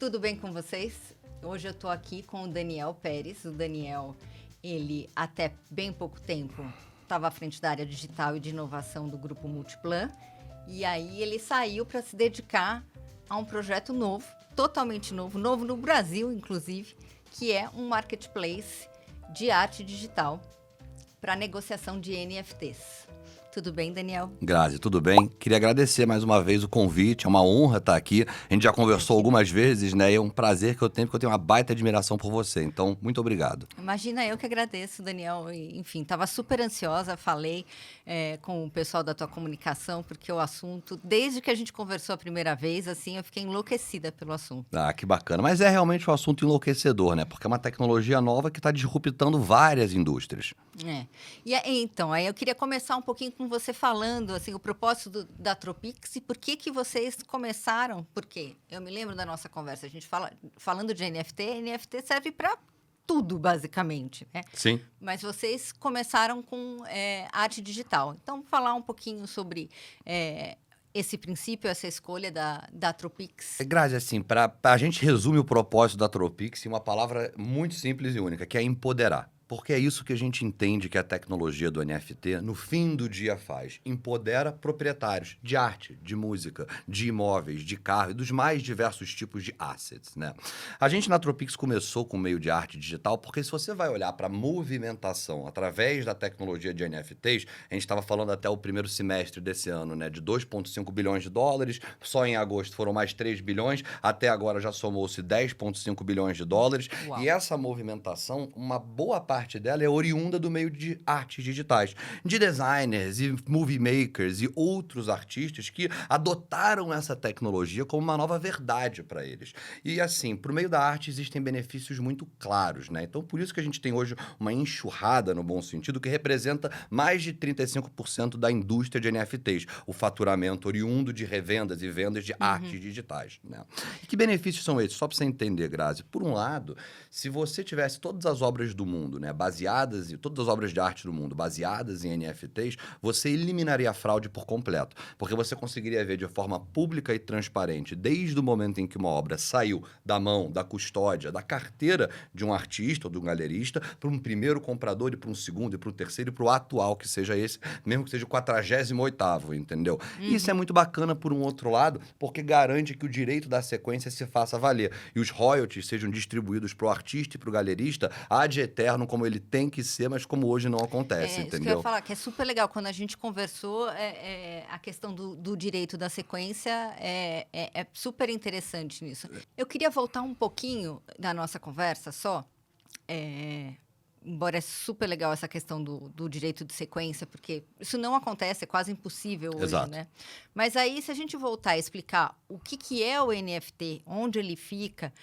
Tudo bem com vocês? Hoje eu estou aqui com o Daniel Pérez. O Daniel, ele até bem pouco tempo estava à frente da área digital e de inovação do Grupo Multiplan. E aí ele saiu para se dedicar a um projeto novo, totalmente novo no Brasil, inclusive, que é um marketplace de arte digital para negociação de NFTs. Tudo bem, Daniel? Grazi, tudo bem? Queria agradecer mais uma vez o convite, é uma honra estar aqui. A gente já conversou algumas vezes, né? E é um prazer que eu tenho, porque eu tenho uma baita admiração por você. Então, muito obrigado. Imagina, eu que agradeço, Daniel. Enfim, estava super ansiosa, falei com o pessoal da tua comunicação, porque o assunto, desde que a gente conversou a primeira vez, assim, eu fiquei enlouquecida pelo assunto. Ah, que bacana. Mas é realmente um assunto enlouquecedor, né? Porque é uma tecnologia nova que está disruptando várias indústrias. Então, aí eu queria começar um pouquinho com você falando, assim, o propósito da Tropix e por que vocês começaram, porque eu me lembro da nossa conversa, a gente falando de NFT serve para tudo, basicamente, né? Sim. Mas vocês começaram com arte digital. Então, falar um pouquinho sobre esse princípio, essa escolha da Tropix. Grazi, assim, a gente resume o propósito da Tropix em uma palavra muito simples e única, que é empoderar. Porque é isso que a gente entende que a tecnologia do NFT, no fim do dia, faz. Empodera proprietários de arte, de música, de imóveis, de carro e dos mais diversos tipos de assets, né? A gente na Tropix começou com o meio de arte digital, porque se você vai olhar para a movimentação através da tecnologia de NFTs, a gente estava falando até o primeiro semestre desse ano, né? De 2,5 bilhões de dólares, só em agosto foram mais 3 bilhões, até agora já somou-se 10,5 bilhões de dólares. Uau. E essa movimentação, uma boa parte dela é oriunda do meio de artes digitais, de designers e movie makers e outros artistas que adotaram essa tecnologia como uma nova verdade para eles. E assim, para o meio da arte existem benefícios muito claros, né? Então, por isso que a gente tem hoje uma enxurrada, no bom sentido, que representa mais de 35% da indústria de NFTs, o faturamento oriundo de revendas e vendas de artes digitais, né? E que benefícios são esses? Só para você entender, Grazi. Por um lado, se você tivesse todas as obras do mundo, né, baseadas em todas as obras de arte do mundo, baseadas em NFTs, você eliminaria a fraude por completo, porque você conseguiria ver de forma pública e transparente, desde o momento em que uma obra saiu da mão, da custódia, da carteira de um artista ou de um galerista, para um primeiro comprador e para um segundo e para o terceiro e para o atual, que seja esse, mesmo que seja o 48º, entendeu? Isso é muito bacana por um outro lado, porque garante que o direito da sequência se faça valer e os royalties sejam distribuídos para o artista e para o galerista ad eterno, como ele tem que ser, mas como hoje não acontece, Isso entendeu? que eu ia falar, que é super legal. Quando a gente conversou, a questão do direito da sequência é super interessante nisso. Eu queria voltar um pouquinho da nossa conversa só, embora é super legal essa questão do direito de sequência, porque isso não acontece, é quase impossível hoje, Exato. né? Mas aí, se a gente voltar a explicar o que é o NFT, onde ele fica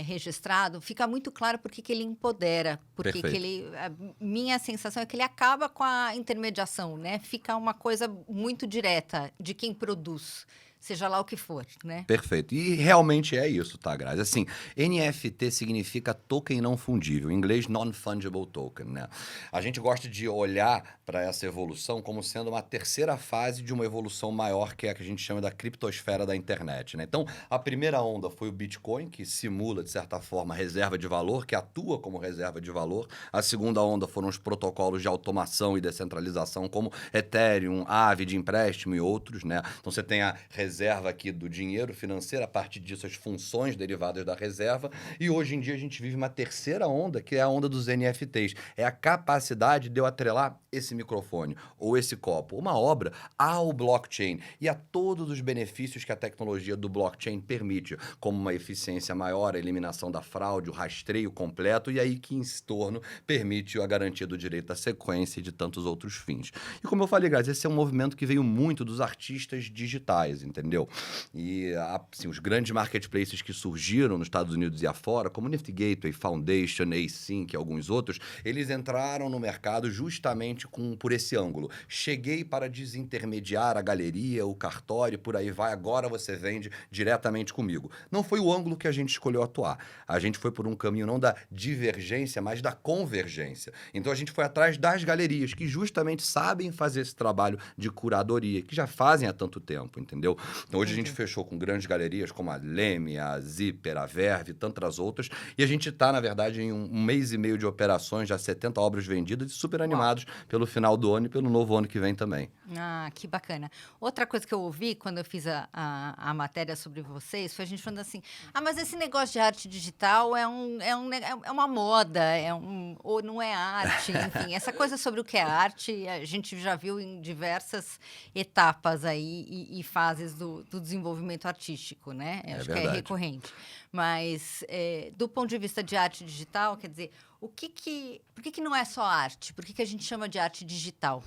registrado, fica muito claro por que ele empodera, porque Perfeito. a minha sensação é que ele acaba com a intermediação, né? Fica uma coisa muito direta de quem produz, seja lá o que for, né? Perfeito. E realmente é isso, tá, Grazi? Assim, NFT significa token não fundível, em inglês non-fungible token, né? A gente gosta de olhar para essa evolução como sendo uma terceira fase de uma evolução maior, que é a que a gente chama da criptosfera da internet, né? Então, a primeira onda foi o Bitcoin, que simula, de certa forma, reserva de valor, que atua como reserva de valor. A segunda onda foram os protocolos de automação e descentralização, como Ethereum, Aave de empréstimo e outros, né? Então, você tem a reserva aqui do dinheiro financeiro, a partir disso as funções derivadas da reserva, e hoje em dia a gente vive uma terceira onda, que é a onda dos NFTs. É a capacidade de eu atrelar esse microfone ou esse copo, uma obra, ao blockchain e a todos os benefícios que a tecnologia do blockchain permite, como uma eficiência maior, a eliminação da fraude, o rastreio completo, e aí que em torno permite a garantia do direito à sequência e de tantos outros fins. E como eu falei, Grazi, esse é um movimento que veio muito dos artistas digitais, entendeu? E assim, os grandes marketplaces que surgiram nos Estados Unidos e afora, como Nifty Gateway, Foundation, Async e alguns outros, eles entraram no mercado justamente por esse ângulo. Cheguei para desintermediar a galeria, o cartório, por aí vai, agora você vende diretamente comigo. Não foi o ângulo que a gente escolheu atuar. A gente foi por um caminho não da divergência, mas da convergência. Então a gente foi atrás das galerias que justamente sabem fazer esse trabalho de curadoria, que já fazem há tanto tempo, entendeu? Então, hoje a gente fechou com grandes galerias como a Leme, a Zipper, a Verve e tantas outras. E a gente está, na verdade, em um mês e meio de operações, já 70 obras vendidas e super animados pelo final do ano e pelo novo ano que vem também. Ah, que bacana. Outra coisa que eu ouvi quando eu fiz a matéria sobre vocês foi a gente falando assim: mas esse negócio de arte digital é uma moda, ou não é arte, enfim. Essa coisa sobre o que é arte, a gente já viu em diversas etapas aí e fases do desenvolvimento artístico, né? Acho que é recorrente. Mas, do ponto de vista de arte digital, quer dizer, por que não é só arte? Por que a gente chama de arte digital?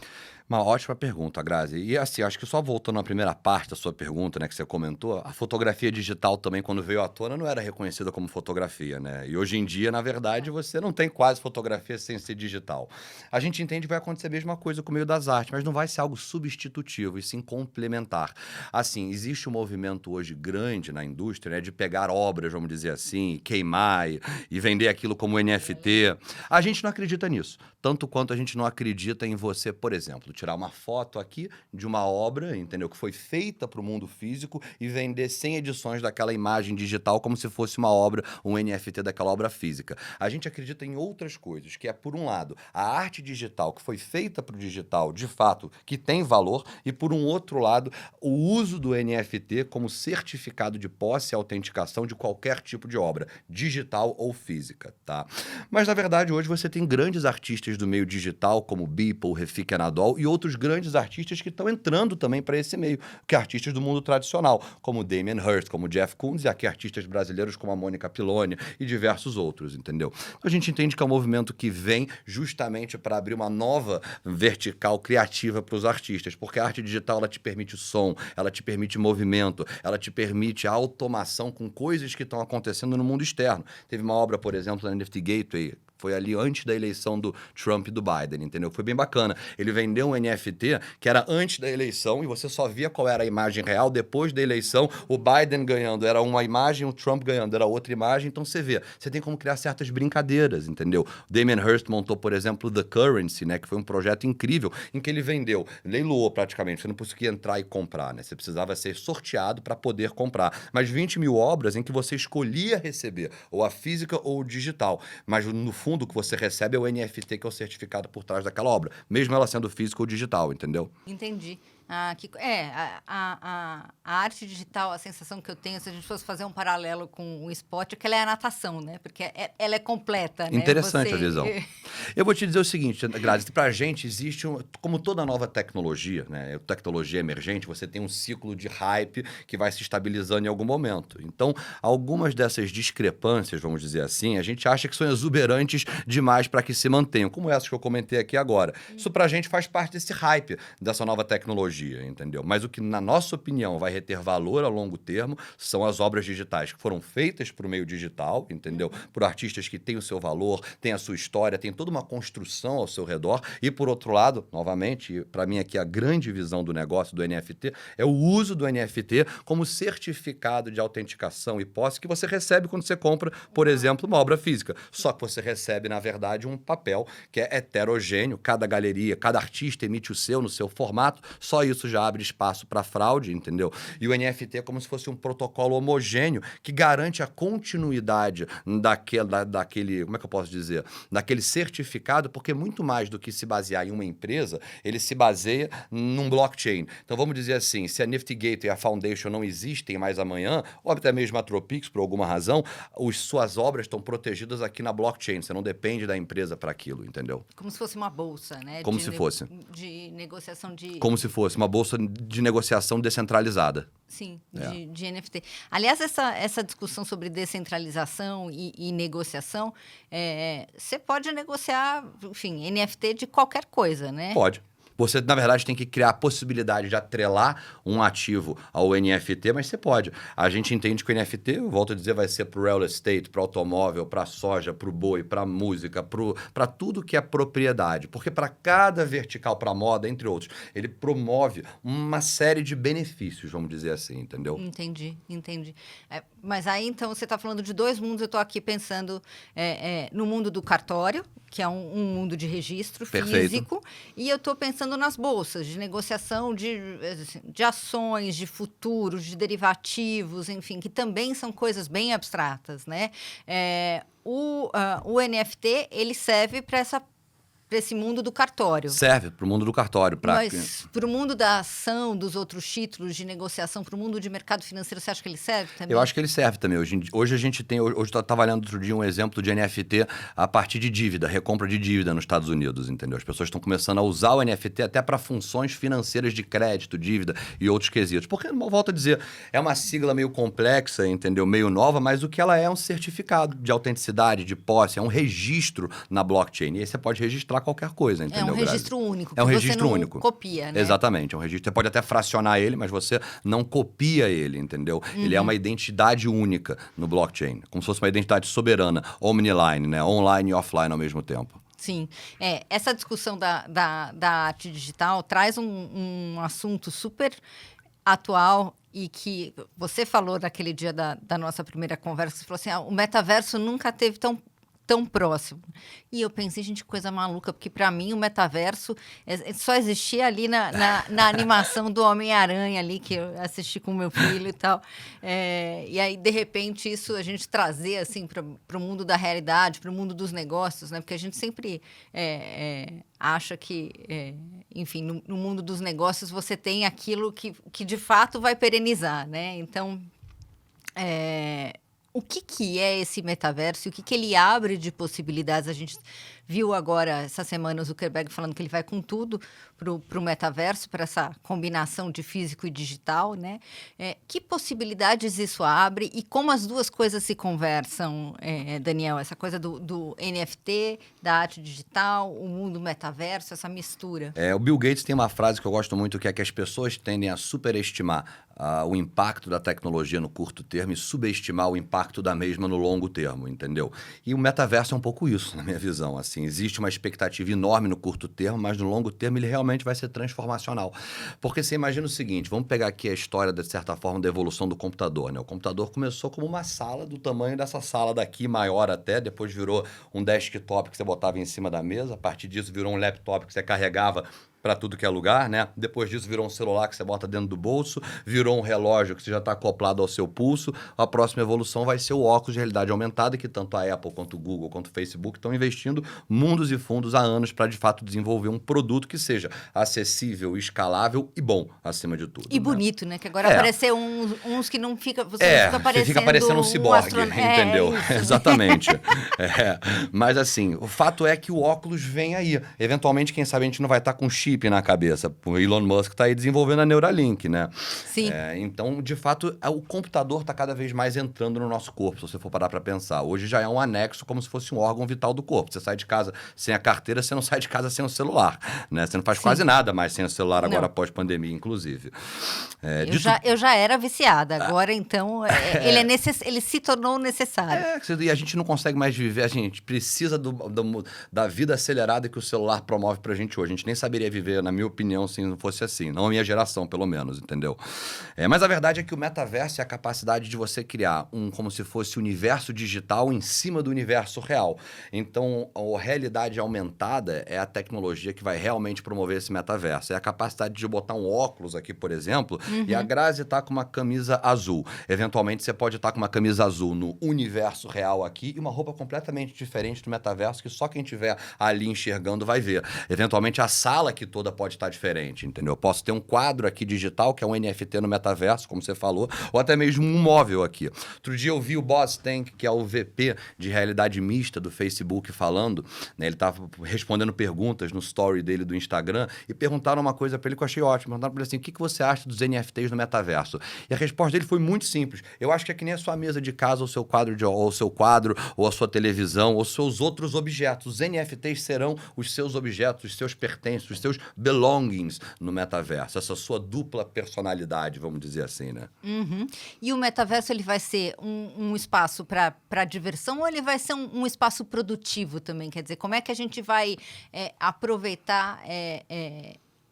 Uma ótima pergunta, Grazi. E assim, acho que só voltando à primeira parte da sua pergunta, né, que você comentou, a fotografia digital também, quando veio à tona, não era reconhecida como fotografia, né? E hoje em dia, na verdade, você não tem quase fotografia sem ser digital. A gente entende que vai acontecer a mesma coisa com o meio das artes, mas não vai ser algo substitutivo, e sim complementar. Assim, existe um movimento hoje grande na indústria, né, de pegar obras, vamos dizer assim, queimar e vender aquilo como NFT. A gente não acredita nisso, tanto quanto a gente não acredita em você, por exemplo, tirar uma foto aqui de uma obra, entendeu? Que foi feita para o mundo físico e vender 100 edições daquela imagem digital como se fosse uma obra, um NFT daquela obra física. A gente acredita em outras coisas, que é, por um lado, a arte digital que foi feita para o digital, de fato, que tem valor, e por um outro lado, o uso do NFT como certificado de posse e autenticação de qualquer tipo de obra, digital ou física, tá? Mas, na verdade, hoje você tem grandes artistas do meio digital, como Beeple, Refik Anadol, e outros grandes artistas que estão entrando também para esse meio, que é artistas do mundo tradicional, como Damien Hirst, como Jeff Koons, e aqui artistas brasileiros como a Mônica Piloni e diversos outros, entendeu? Então, a gente entende que é um movimento que vem justamente para abrir uma nova vertical criativa para os artistas, porque a arte digital, ela te permite som, ela te permite movimento, ela te permite a automação com coisas que estão acontecendo no mundo externo. Teve uma obra, por exemplo, na NFT Gateway, foi ali antes da eleição do Trump e do Biden, entendeu? Foi bem bacana. Ele vendeu um NFT que era antes da eleição e você só via qual era a imagem real depois da eleição. O Biden ganhando era uma imagem, o Trump ganhando era outra imagem. Então você vê, você tem como criar certas brincadeiras, entendeu? Damien Hirst montou, por exemplo, The Currency, né? Que foi um projeto incrível em que ele vendeu, leiloou praticamente. Você não conseguia entrar e comprar, né? Você precisava ser sorteado para poder comprar. Mas 20 mil obras em que você escolhia receber ou a física ou o digital. Mas no fundo, o que você recebe é o NFT, que é o certificado por trás daquela obra, mesmo ela sendo física ou digital, entendeu? Entendi. A arte digital, a sensação que eu tenho, se a gente fosse fazer um paralelo com o esporte, é que ela é a natação, né? Porque ela é completa, né? Interessante a visão. Eu vou te dizer o seguinte, Grazi, pra gente existe, como toda nova tecnologia, né? Tecnologia emergente, você tem um ciclo de hype que vai se estabilizando em algum momento. Então, algumas dessas discrepâncias, vamos dizer assim, a gente acha que são exuberantes demais para que se mantenham, como essas que eu comentei aqui agora. Isso pra gente faz parte desse hype, dessa nova tecnologia, entendeu? Mas o que, na nossa opinião, vai reter valor a longo termo são as obras digitais que foram feitas para o meio digital, entendeu? Por artistas que têm o seu valor, têm a sua história, tem toda uma construção ao seu redor. E, por outro lado, novamente, para mim aqui a grande visão do negócio do NFT é o uso do NFT como certificado de autenticação e posse que você recebe quando você compra, por exemplo, uma obra física. Só que você recebe, na verdade, um papel que é heterogêneo. Cada galeria, cada artista emite o seu no seu formato. Só isso já abre espaço para fraude, entendeu? E o NFT é como se fosse um protocolo homogêneo que garante a continuidade daquele, como é que eu posso dizer? Daquele certificado, porque muito mais do que se basear em uma empresa, ele se baseia num blockchain. Então vamos dizer assim, se a Nifty Gateway e a Foundation não existem mais amanhã, ou até mesmo a Tropix, por alguma razão, suas obras estão protegidas aqui na blockchain. Você não depende da empresa para aquilo, entendeu? Como se fosse uma bolsa, né? Como se fosse. De negociação de... Como se fosse uma bolsa de negociação descentralizada. Sim, de NFT. Aliás, essa discussão sobre descentralização e negociação, você pode negociar, enfim, NFT de qualquer coisa, né? Pode. Você, na verdade, tem que criar a possibilidade de atrelar um ativo ao NFT, mas você pode. A gente entende que o NFT, eu volto a dizer, vai ser para o real estate, para o automóvel, para a soja, para o boi, para a música, para tudo que é propriedade. Porque para cada vertical, para a moda, entre outros, ele promove uma série de benefícios, vamos dizer assim, entendeu? Entendi. Mas aí, então, você está falando de dois mundos. Eu estou aqui pensando no mundo do cartório, que é um mundo de registro físico, e eu estou pensando funcionando nas bolsas, de negociação de ações, de futuros, de derivativos, enfim, que também são coisas bem abstratas, né? O NFT, ele serve para esse mundo do cartório. Serve para o mundo do cartório. Mas para o mundo da ação, dos outros títulos de negociação, para o mundo de mercado financeiro, você acha que ele serve também? Eu acho que ele serve também. Hoje a gente tem... Hoje eu estava lendo outro dia um exemplo de NFT a partir de dívida, recompra de dívida nos Estados Unidos, entendeu? As pessoas estão começando a usar o NFT até para funções financeiras de crédito, dívida e outros quesitos. Porque, volto a dizer, é uma sigla meio complexa, entendeu? Meio nova, mas o que ela é um certificado de autenticidade, de posse, é um registro na blockchain. E aí você pode registrar qualquer coisa, entendeu? É um registro único. É um registro você não único. Copia, né? Exatamente, é um registro. Você pode até fracionar ele, mas você não copia ele, entendeu? Ele é uma identidade única no blockchain, como se fosse uma identidade soberana, omniline, né? Online e offline ao mesmo tempo. Sim. Essa discussão da arte digital traz um assunto super atual e que você falou naquele dia da nossa primeira conversa, você falou assim, o metaverso nunca teve tão próximo. E eu pensei, gente, coisa maluca, porque para mim o metaverso só existia ali na animação do Homem-Aranha ali, que eu assisti com meu filho e tal. E aí, de repente, isso a gente trazer assim, para o mundo da realidade, para o mundo dos negócios, né? Porque a gente sempre acha que, enfim, no mundo dos negócios você tem aquilo que de fato vai perenizar, né? Então, o que é esse metaverso e o que ele abre de possibilidades? A gente viu agora, essa semana, o Zuckerberg falando que ele vai com tudo para o metaverso, para essa combinação de físico e digital, né? Que possibilidades isso abre e como as duas coisas se conversam, Daniel? Essa coisa do NFT, da arte digital, o mundo metaverso, essa mistura. O Bill Gates tem uma frase que eu gosto muito, que é que as pessoas tendem a superestimar o impacto da tecnologia no curto termo e subestimar o impacto da mesma no longo termo, entendeu? E o metaverso é um pouco isso, na minha visão. Assim, existe uma expectativa enorme no curto termo, mas no longo termo ele realmente vai ser transformacional. Porque você imagina o seguinte, vamos pegar aqui a história, de certa forma, da evolução do computador, né? O computador começou como uma sala do tamanho dessa sala daqui, maior até, depois virou um desktop que você botava em cima da mesa, a partir disso virou um laptop que você carregava para tudo que é lugar, né? Depois disso virou um celular que você bota dentro do bolso, virou um relógio que você já está acoplado ao seu pulso. A próxima evolução vai ser o óculos de realidade aumentada, que tanto a Apple, quanto o Google, quanto o Facebook estão investindo mundos e fundos há anos para, de fato, desenvolver um produto que seja acessível, escalável e bom, acima de tudo. E bonito, né? Que agora apareceu uns que não fica... Você fica parecendo um ciborgue, entendeu? Exatamente. Mas, assim, o fato é que o óculos vem aí. Eventualmente, quem sabe a gente não vai estar com chip na cabeça. O Elon Musk está aí desenvolvendo a Neuralink, né? Sim. Então, de fato, o computador está cada vez mais entrando no nosso corpo, se você for parar para pensar. Hoje já é um anexo, como se fosse um órgão vital do corpo. Você sai de casa sem a carteira, você não sai de casa sem o celular, né? Você não faz quase nada mais sem o celular agora, após pandemia, inclusive. Eu já era viciada, agora então ele se tornou necessário. E a gente não consegue mais viver, a gente precisa da vida acelerada que o celular promove pra gente hoje. A gente nem saberia viver, na minha opinião, se não fosse assim. Não a minha geração, pelo menos, entendeu? Mas a verdade é que o metaverso é a capacidade de você criar como se fosse um universo digital em cima do universo real. Então, a realidade aumentada é a tecnologia que vai realmente promover esse metaverso. É a capacidade de botar um óculos aqui, por exemplo, e a Grazi tá com uma camisa azul. Eventualmente, você pode estar com uma camisa azul no universo real aqui e uma roupa completamente diferente do metaverso que só quem estiver ali enxergando vai ver. Eventualmente, a sala aqui toda pode estar diferente, entendeu? Eu posso ter um quadro aqui digital, que é um NFT no metaverso, como você falou, ou até mesmo um móvel aqui. Outro dia eu vi o Boz Tank, que é o VP de realidade mista do Facebook, falando, né? Ele estava respondendo perguntas no story dele do Instagram e perguntaram uma coisa para ele que eu achei ótimo. Perguntaram para ele assim, o que você acha dos NFTs no metaverso? E a resposta dele foi muito simples. Eu acho que é que nem a sua mesa de casa, ou seu quadro, ou a sua televisão, ou seus outros objetos. Os NFTs serão os seus objetos, os seus pertences, os seus belongings no metaverso, essa sua dupla personalidade, vamos dizer assim, né? E o metaverso, ele vai ser um espaço para diversão ou ele vai ser um espaço produtivo também? Quer dizer, como é que a gente vai aproveitar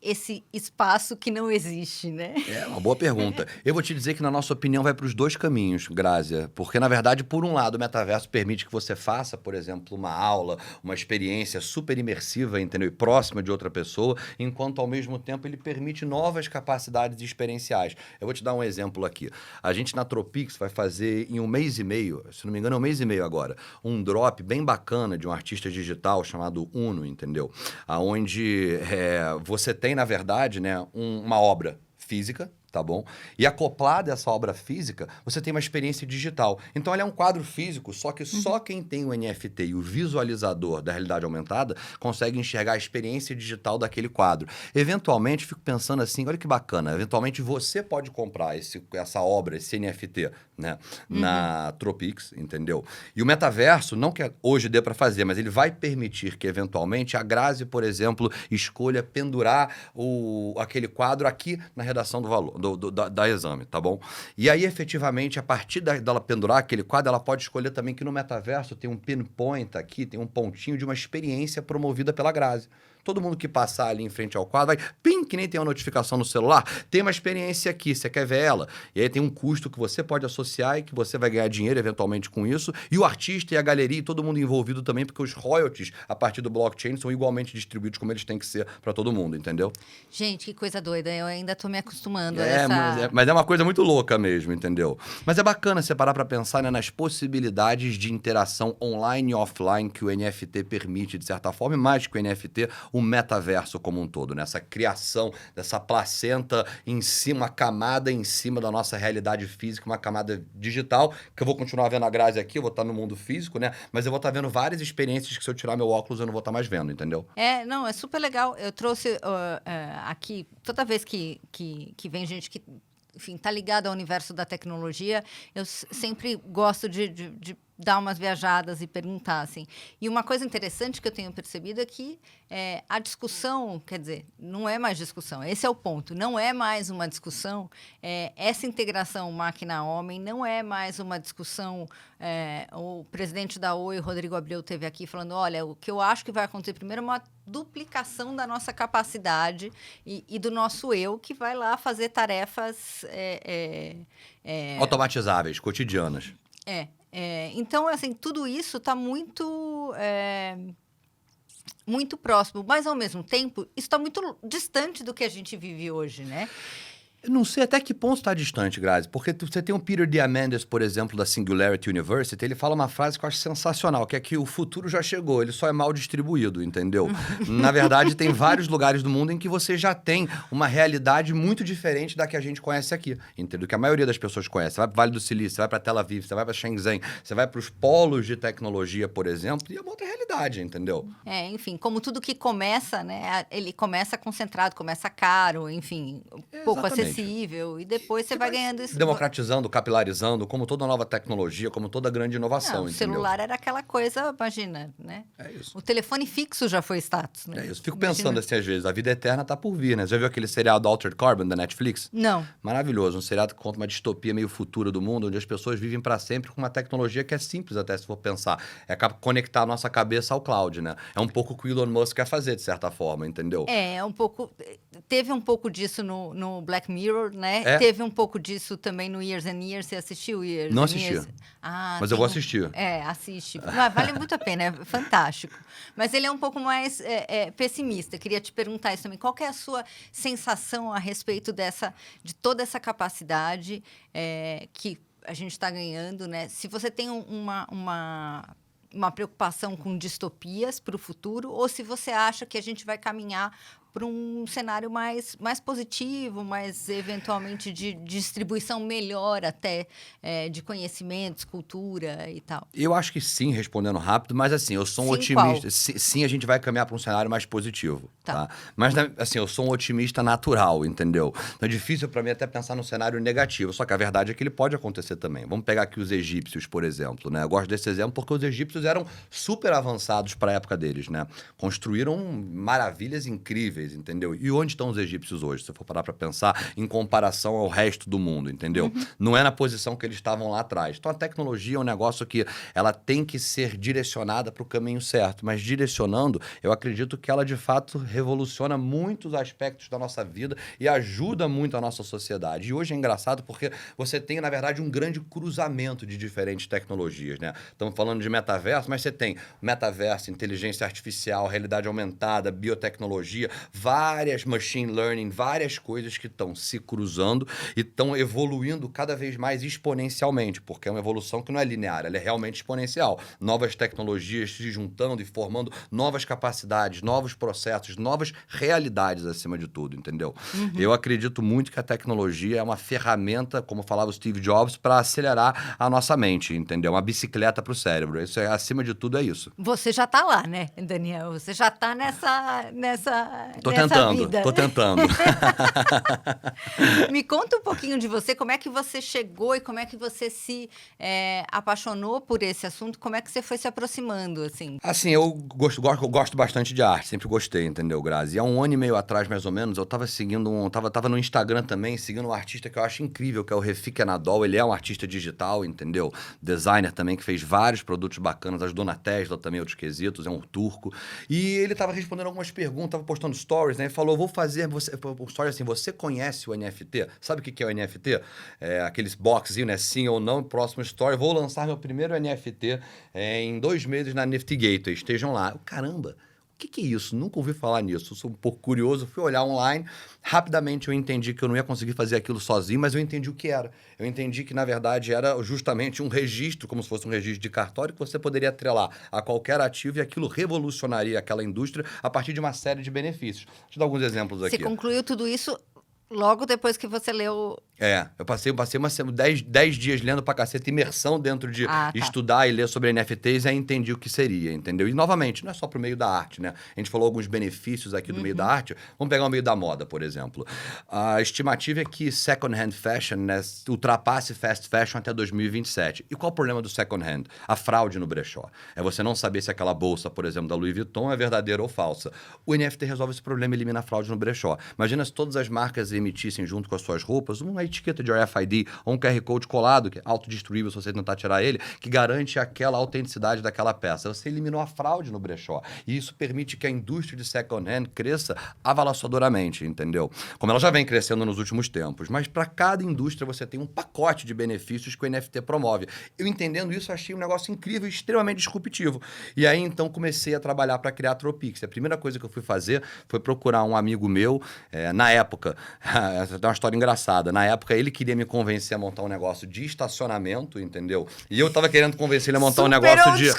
esse espaço que não existe, né? É uma boa pergunta. Eu vou te dizer que, na nossa opinião, vai para os dois caminhos, Grazia. Porque, na verdade, por um lado, o metaverso permite que você faça, por exemplo, uma aula, uma experiência super imersiva, entendeu? E próxima de outra pessoa, enquanto, ao mesmo tempo, ele permite novas capacidades experienciais. Eu vou te dar um exemplo aqui. A gente, na Tropix, vai fazer em 1 mês e meio, se não me engano, é 1 mês e meio agora, um drop bem bacana de um artista digital chamado Uno, entendeu? Aonde você tem, na verdade, né, uma obra física, tá bom? E acoplada a essa obra física, você tem uma experiência digital. Então, ele é um quadro físico, só que só quem tem o NFT e o visualizador da realidade aumentada consegue enxergar a experiência digital daquele quadro. Eventualmente, fico pensando assim, olha que bacana, eventualmente você pode comprar essa obra, esse NFT, né, na Tropix, entendeu? E o metaverso, não que hoje dê para fazer, mas ele vai permitir que, eventualmente, a Grazi, por exemplo, escolha pendurar aquele quadro aqui na redação do valor, da exame, tá bom? E aí, efetivamente, a partir dela pendurar aquele quadro, ela pode escolher também que no metaverso tem um pinpoint aqui, tem um pontinho de uma experiência promovida pela Grazi. Todo mundo que passar ali em frente ao quadro vai, pim, que nem tem uma notificação no celular, tem uma experiência aqui, você quer ver ela? E aí tem um custo que você pode associar e que você vai ganhar dinheiro eventualmente com isso. E o artista e a galeria e todo mundo envolvido também, porque os royalties a partir do blockchain são igualmente distribuídos como eles têm que ser para todo mundo, entendeu? Gente, que coisa doida. Eu ainda tô me acostumando a essa... Mas é uma coisa muito louca mesmo, entendeu? Mas é bacana você parar para pensar, né, nas possibilidades de interação online e offline que o NFT permite, de certa forma, e mais que o NFT, o metaverso como um todo, né? Essa criação dessa placenta em cima, uma camada em cima da nossa realidade física, uma camada digital, que eu vou continuar vendo a Grazi aqui, eu vou estar no mundo físico, né? Mas eu vou estar vendo várias experiências que, se eu tirar meu óculos, eu não vou estar mais vendo, entendeu? Não, é super legal. Eu trouxe aqui, toda vez que vem gente que, enfim, tá ligada ao universo da tecnologia, eu sempre gosto de dar umas viajadas e perguntar, assim. E uma coisa interessante que eu tenho percebido é que a discussão, quer dizer, não é mais discussão, esse é o ponto, não é mais uma discussão, essa integração máquina-homem não é mais uma discussão. O presidente da Oi, Rodrigo Abreu, esteve aqui falando, olha, o que eu acho que vai acontecer primeiro é uma duplicação da nossa capacidade e do nosso eu, que vai lá fazer tarefas... automatizáveis, cotidianas. Então, assim, tudo isso está muito próximo, mas, ao mesmo tempo, isso está muito distante do que a gente vive hoje, né? Eu não sei até que ponto está distante, Grazi, porque você tem o Peter Diamandis, por exemplo, da Singularity University, ele fala uma frase que eu acho sensacional, que é que o futuro já chegou, ele só é mal distribuído, entendeu? Na verdade, tem vários lugares do mundo em que você já tem uma realidade muito diferente da que a gente conhece aqui, entendeu? Que a maioria das pessoas conhece. Você vai para o Vale do Silício, você vai para Tel Aviv, você vai para Shenzhen, você vai para os polos de tecnologia, por exemplo, e é uma outra realidade, entendeu? Enfim, como tudo que começa, né? Ele começa concentrado, começa caro, enfim, pouco acessível, e depois você vai ganhando isso. Democratizando, capilarizando, como toda nova tecnologia, como toda grande inovação, o entendeu? celular era aquela coisa, imagina, né? É isso. O telefone fixo já foi status, né? É isso. Fico pensando assim, às vezes, a vida eterna tá por vir, né? Você já viu aquele seriado Altered Carbon, da Netflix? Não. Maravilhoso. Um seriado que conta uma distopia meio futura do mundo, onde as pessoas vivem para sempre com uma tecnologia que é simples até, se for pensar. É conectar a nossa cabeça ao cloud, né? É um pouco o que o Elon Musk quer fazer, de certa forma, entendeu? Um pouco... Teve um pouco disso no Black Mirror, né? Teve um pouco disso também no Years and Years. Você assistiu Years Não and assisti. Years? Mas eu vou assistir. Assiste. Vale muito a pena, é fantástico. Mas ele é um pouco mais pessimista. Queria te perguntar isso também. Qual que é a sua sensação a respeito de toda essa capacidade que a gente está ganhando, né? Se você tem uma preocupação com distopias para o futuro, ou se você acha que a gente vai caminhar para um cenário mais positivo, mais eventualmente de distribuição melhor até de conhecimentos, cultura e tal. Eu acho que sim, respondendo rápido, mas assim, eu sou um otimista. Sim, a gente vai caminhar para um cenário mais positivo, tá? Mas assim, eu sou um otimista natural, entendeu? Então é difícil para mim até pensar num cenário negativo, só que a verdade é que ele pode acontecer também. Vamos pegar aqui os egípcios, por exemplo, né? Eu gosto desse exemplo porque os egípcios eram super avançados para a época deles, né? Construíram maravilhas incríveis, fez, entendeu? E onde estão os egípcios hoje, se você for parar para pensar em comparação ao resto do mundo, entendeu? Não é na posição que eles estavam lá atrás. Então, a tecnologia é um negócio que ela tem que ser direcionada para o caminho certo, mas direcionando, eu acredito que ela, de fato, revoluciona muitos aspectos da nossa vida e ajuda muito a nossa sociedade. E hoje é engraçado porque você tem, na verdade, um grande cruzamento de diferentes tecnologias, né? Estamos falando de metaverso, mas você tem metaverso, inteligência artificial, realidade aumentada, biotecnologia, várias machine learning, várias coisas que estão se cruzando e estão evoluindo cada vez mais exponencialmente, porque é uma evolução que não é linear, ela é realmente exponencial. Novas tecnologias se juntando e formando novas capacidades, novos processos, novas realidades acima de tudo, entendeu? Eu acredito muito que a tecnologia é uma ferramenta, como falava o Steve Jobs, para acelerar a nossa mente, entendeu? Uma bicicleta para o cérebro. Isso é, acima de tudo, é isso. Você já tá lá, né, Daniel? Você já tá nessa Tô nessa tentando, vida. tô tentando. Me conta um pouquinho de você, como é que você chegou e como é que você se apaixonou por esse assunto, como é que você foi se aproximando, assim? Assim, eu gosto bastante de arte, sempre gostei, entendeu, Grazi? E há um ano e meio atrás, mais ou menos, eu tava seguindo tava no Instagram também, seguindo um artista que eu acho incrível, que é o Refik Anadol. Ele é um artista digital, entendeu? Designer também, que fez vários produtos bacanas, ajudou na Tesla também, outros quesitos, é um turco. E ele tava respondendo algumas perguntas, tava postando stories, né? E falou, vou fazer, um story assim, você conhece o NFT? Sabe o que é o NFT? É aqueles boxinho, né? Sim ou não, próximo story, vou lançar meu primeiro NFT em 2 meses na Nifty Gateway, estejam lá. Caramba, o que é isso? Nunca ouvi falar nisso. Eu sou um pouco curioso, fui olhar online. Rapidamente eu entendi que eu não ia conseguir fazer aquilo sozinho, mas eu entendi o que era. Eu entendi que, na verdade, era justamente um registro, como se fosse um registro de cartório, que você poderia atrelar a qualquer ativo e aquilo revolucionaria aquela indústria a partir de uma série de benefícios. Deixa eu dar alguns exemplos aqui. Você concluiu tudo isso logo depois que você leu... Eu passei 10 dias lendo pra caceta, imersão dentro de estudar e ler sobre NFTs, e aí entendi o que seria, entendeu? E, novamente, não é só pro meio da arte, né? A gente falou alguns benefícios aqui do meio da arte. Vamos pegar o meio da moda, por exemplo. A estimativa é que second-hand fashion, né, ultrapasse fast fashion até 2027. E qual o problema do second-hand? A fraude no brechó. É você não saber se aquela bolsa, por exemplo, da Louis Vuitton é verdadeira ou falsa. O NFT resolve esse problema e elimina a fraude no brechó. Imagina se todas as marcas emitissem junto com as suas roupas uma etiqueta de RFID ou um QR Code colado, que é autodestruível se você tentar tirar ele, que garante aquela autenticidade daquela peça. Você eliminou a fraude no brechó. E isso permite que a indústria de second-hand cresça avassaladoramente, entendeu? Como ela já vem crescendo nos últimos tempos. Mas para cada indústria você tem um pacote de benefícios que o NFT promove. Eu, entendendo isso, achei um negócio incrível e extremamente disruptivo. E aí, então, comecei a trabalhar para criar a Tropix. A primeira coisa que eu fui fazer foi procurar um amigo meu, na época, essa é uma história engraçada, na época ele queria me convencer a montar um negócio de estacionamento, entendeu? E eu tava querendo convencer ele a montar um negócio de...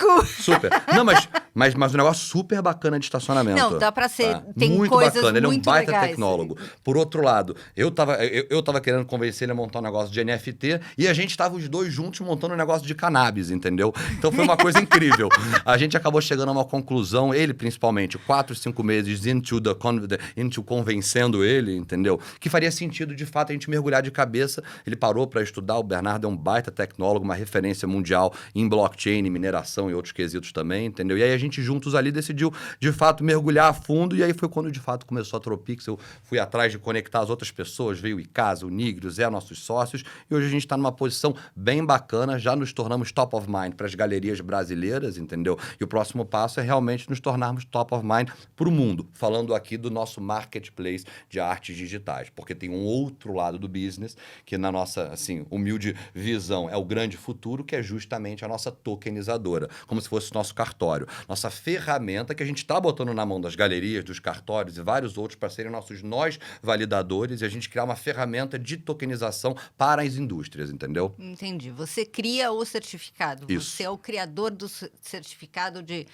Super. Não, mas um negócio super bacana de estacionamento. Não, dá pra ser... Tá? Tem muito coisas bacana, ele é um muito baita legais. tecnólogo. Por outro lado, eu tava querendo convencer ele a montar um negócio de NFT e a gente tava os dois juntos montando um negócio de cannabis, entendeu? Então foi uma coisa incrível. A gente acabou chegando a uma conclusão, ele principalmente, 4, 5 meses into convencendo ele, entendeu? Que faria sentido, de fato, a gente mergulhar de cabeça. Ele parou para estudar, o Bernardo é um baita tecnólogo, uma referência mundial em blockchain, mineração e outros quesitos também, entendeu? E aí a gente juntos ali decidiu, de fato, mergulhar a fundo, e aí foi quando, de fato, começou a Tropix. Eu fui atrás de conectar as outras pessoas, veio o Icasa, o Nigro, o Zé, nossos sócios, e hoje a gente está numa posição bem bacana, já nos tornamos top of mind para as galerias brasileiras, entendeu? E o próximo passo é realmente nos tornarmos top of mind para o mundo, falando aqui do nosso marketplace de artes digitais, porque tem um outro lado do business, que na nossa, assim, humilde visão é o grande futuro, que é justamente a nossa tokenizadora, como se fosse o nosso cartório, nossa ferramenta que a gente está botando na mão das galerias, dos cartórios e vários outros para serem nossos nós validadores, e a gente criar uma ferramenta de tokenização para as indústrias, entendeu? Entendi. Você cria o certificado. Isso. Você é o criador do certificado de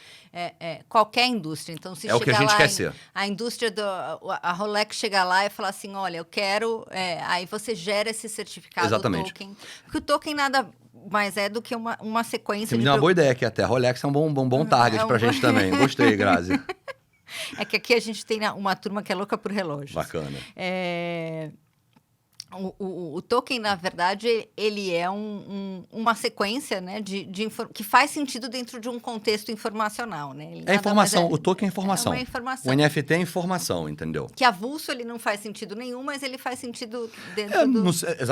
qualquer indústria. Então, se É o que a gente quer ser. A indústria a Rolex chega lá e fala assim, olha, eu quero... aí você gera esse certificado. Exatamente. Token. Porque o token nada mais é do que uma sequência Você me de... deu uma boa ideia aqui até. A Rolex é um bom target pra gente também. Gostei, Grazi. É que aqui a gente tem uma turma que é louca por relógios. Bacana. O token, na verdade, ele é uma sequência, né, que faz sentido dentro de um contexto informacional, né? Ele É nada mais informação, o token é é informação. uma informação. O NFT é informação, entendeu? Que avulso ele não faz sentido nenhum, mas ele faz sentido dentro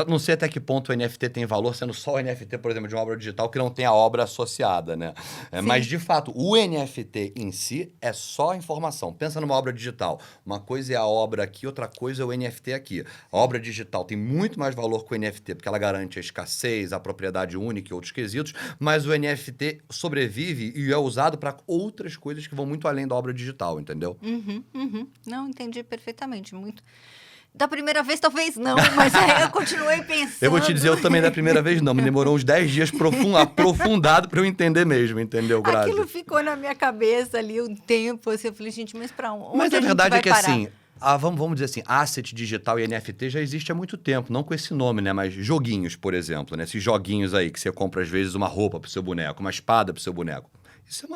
Não sei até que ponto o NFT tem valor, sendo só o NFT, por exemplo, de uma obra digital que não tem a obra associada, né? Mas, de fato, o NFT em si é só informação. Pensa numa obra digital. Uma coisa é a obra aqui, outra coisa é o NFT aqui. A obra digital tem muito mais valor que o NFT, porque ela garante a escassez, a propriedade única e outros quesitos, mas o NFT sobrevive e é usado para outras coisas que vão muito além da obra digital, entendeu? Não, entendi perfeitamente. Muito. Da primeira vez, talvez não, mas aí eu continuei pensando. Eu vou te dizer, eu também da primeira vez não. Me demorou uns 10 dias aprofundado para eu entender mesmo, entendeu, Grazi? Aquilo ficou na minha cabeça ali um tempo, assim, eu falei, gente, mas para onde Mas a verdade é que parar? assim, vamos dizer assim, asset digital e NFT já existe há muito tempo, não com esse nome, né? Mas joguinhos, por exemplo, né? Esses joguinhos aí que você compra às vezes uma roupa pro seu boneco, uma espada pro seu boneco. Isso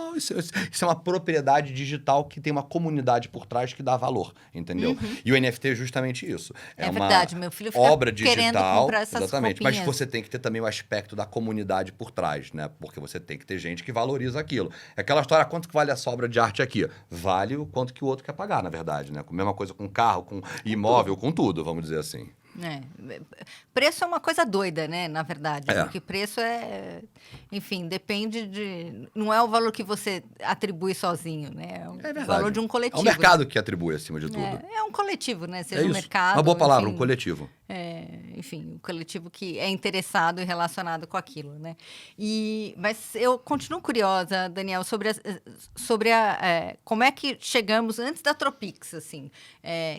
é uma propriedade digital que tem uma comunidade por trás que dá valor, entendeu? E o NFT é justamente isso. É uma verdade, meu filho fica obra querendo digital, comprar essas exatamente. roupinhas. Mas você tem que ter também o aspecto da comunidade por trás, né? Porque você tem que ter gente que valoriza aquilo. É aquela história, quanto que vale essa obra de arte aqui? Vale o quanto que o outro quer pagar, na verdade, né? A mesma coisa com carro, com imóvel, com tudo, vamos dizer assim. Preço é uma coisa doida, né? Na verdade, porque preço enfim, depende de... Não é o valor que você atribui sozinho, né? É o valor de um coletivo. É o mercado que atribui acima de tudo. É um coletivo, né? Seja um isso. mercado... Uma boa palavra, enfim, um coletivo. Enfim, um coletivo que é interessado e relacionado com aquilo, né? Mas eu continuo curiosa, Daniel, sobre como é que chegamos antes da Tropix, assim.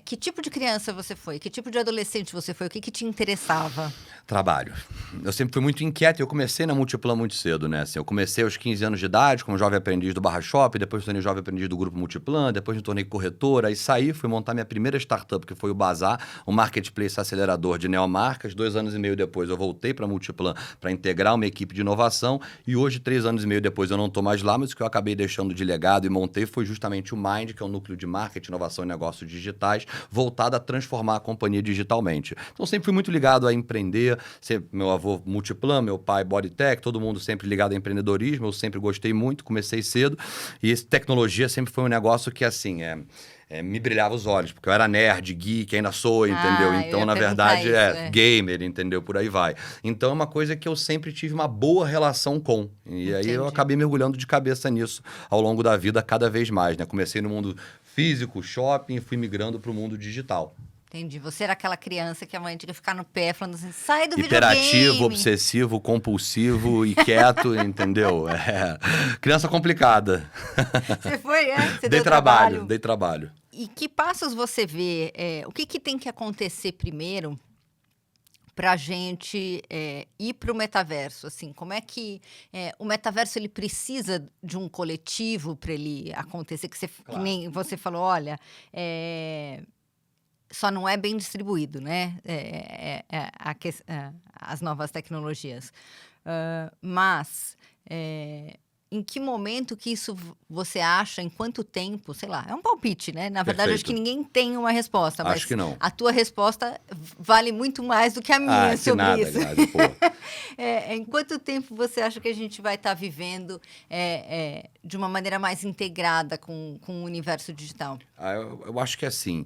Que tipo de criança você foi? Que tipo de adolescente você foi? O que te interessava? Trabalho. Eu sempre fui muito inquieto e eu comecei na Multiplan muito cedo, né? Assim, eu comecei aos 15 anos de idade como jovem aprendiz do Barra Shop, depois tornei jovem aprendiz do Grupo Multiplan, depois me tornei corretora, aí saí, fui montar minha primeira startup, que foi o Bazar, um marketplace acelerador de neomarcas. 2 anos e meio depois eu voltei para a Multiplan para integrar uma equipe de inovação e hoje, 3 anos e meio depois, eu não estou mais lá, mas o que eu acabei deixando de legado e montei foi justamente o Mind, que é um núcleo de marketing, inovação e negócios digitais, voltado a transformar a companhia digitalmente. Então, sempre fui muito ligado a empreender, meu avô Multiplan, meu pai Bodytech, todo mundo sempre ligado a empreendedorismo, eu sempre gostei muito, comecei cedo, e tecnologia sempre foi um negócio que, assim, me brilhava os olhos, porque eu era nerd, geek, ainda sou, entendeu? Então, na verdade, gamer, entendeu? Por aí vai. Então, é uma coisa que eu sempre tive uma boa relação com. E aí eu acabei mergulhando de cabeça nisso ao longo da vida, cada vez mais, né? Comecei no mundo físico, shopping, e fui migrando para o mundo digital. Entendi. Você era aquela criança que a mãe tinha que ficar no pé falando assim, sai do hiperativo, videogame. obsessivo, compulsivo e quieto, entendeu? Criança complicada. Você foi, Você dei trabalho. E que passos você vê? O que tem que acontecer primeiro para a gente ir para o metaverso? Assim, como é que o metaverso ele precisa de um coletivo para ele acontecer? Que nem você falou, olha... Só não é bem distribuído, né? As novas tecnologias. Mas em que momento que isso você acha, em quanto tempo, sei lá, é um palpite, né? Na verdade, acho que ninguém tem uma resposta, mas acho que não. A tua resposta vale muito mais do que a minha sobre nada, isso. Grazi, pô. Em quanto tempo você acha que a gente vai estar vivendo de uma maneira mais integrada com o universo digital? Eu acho que assim,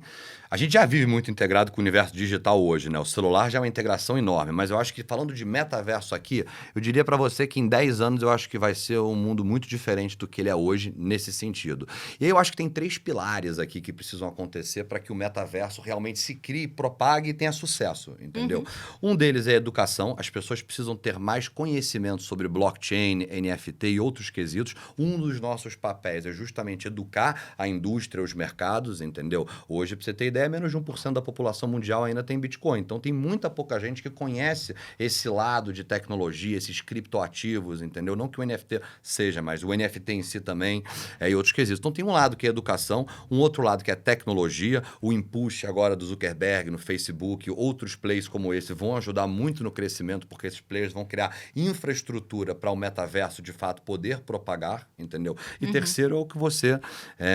a gente já vive muito integrado com o universo digital hoje, né? O celular já é uma integração enorme, mas eu acho que falando de metaverso aqui, eu diria para você que em 10 anos eu acho que vai ser um mundo muito diferente do que ele é hoje nesse sentido. E aí eu acho que tem 3 pilares aqui que precisam acontecer para que o metaverso realmente se crie, propague e tenha sucesso, entendeu? Um deles é a educação, as pessoas precisam ter mais conhecimento sobre blockchain, NFT e outros quesitos. Um dos nossos papéis é justamente educar a indústria, os mercados, entendeu? Hoje, para você ter ideia, menos de 1% da população mundial ainda tem Bitcoin. Então, tem muita pouca gente que conhece esse lado de tecnologia, esses criptoativos, entendeu? Não que o NFT seja, mas o NFT em si também e outros quesitos. Então tem um lado que é educação, um outro lado que é tecnologia, o impulso agora do Zuckerberg no Facebook, outros players como esse vão ajudar muito no crescimento, porque esses players vão criar infraestrutura para o metaverso de fato poder propagar, entendeu? E terceiro é o que você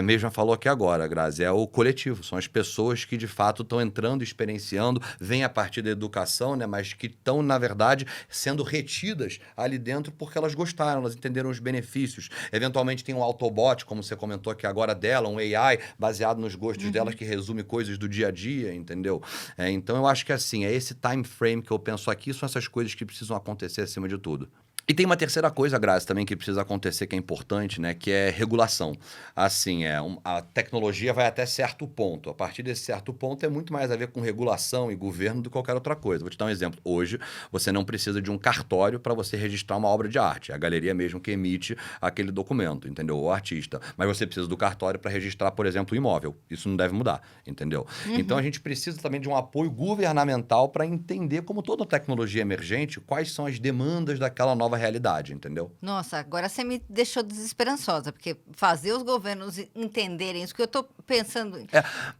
mesmo falou aqui agora, Grazi, é o coletivo, são as pessoas que de fato estão entrando, experienciando, vêm a partir da educação, né, mas que estão, na verdade, sendo retidas ali dentro porque elas gostaram, elas entenderam os benefícios. Eventualmente tem um Autobot, como você comentou aqui agora dela, um AI baseado nos gostos delas que resume coisas do dia a dia, entendeu? Então eu acho que assim, é esse time frame que eu penso aqui, são essas coisas que precisam acontecer acima de tudo. E tem uma terceira coisa, Grazi, também que precisa acontecer, que é importante, né? Que é regulação. Assim, a tecnologia vai até certo ponto. A partir desse certo ponto é muito mais a ver com regulação e governo do que qualquer outra coisa. Vou te dar um exemplo. Hoje, você não precisa de um cartório para você registrar uma obra de arte. É a galeria mesmo que emite aquele documento, entendeu? O artista. Mas você precisa do cartório para registrar, por exemplo, o imóvel. Isso não deve mudar, entendeu? Então, a gente precisa também de um apoio governamental para entender, como toda tecnologia emergente, quais são as demandas daquela nova realidade, entendeu? Nossa, agora você me deixou desesperançosa, porque fazer os governos entenderem isso, que eu estou pensando...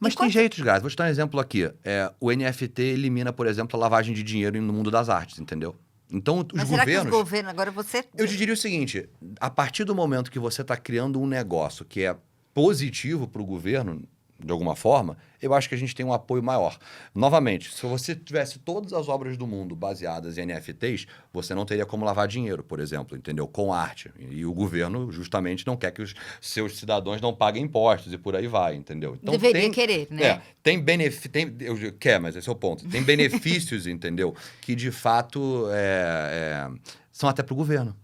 Mas tem jeitos, Grazi. Vou te dar um exemplo aqui. O NFT elimina, por exemplo, a lavagem de dinheiro no mundo das artes, entendeu? Então, os Mas será governos... que os governos... Agora você... Eu te diria o seguinte, a partir do momento que você está criando um negócio que é positivo para o governo, de alguma forma, eu acho que a gente tem um apoio maior. Novamente, se você tivesse todas as obras do mundo baseadas em NFTs, você não teria como lavar dinheiro, por exemplo, entendeu? Com arte. E o governo justamente não quer que os seus cidadãos não paguem impostos e por aí vai, entendeu? Então, deveria querer, né? Tem benefícios... Quer, mas esse é o ponto. Tem benefícios, entendeu? Que, de fato, são até para o governo.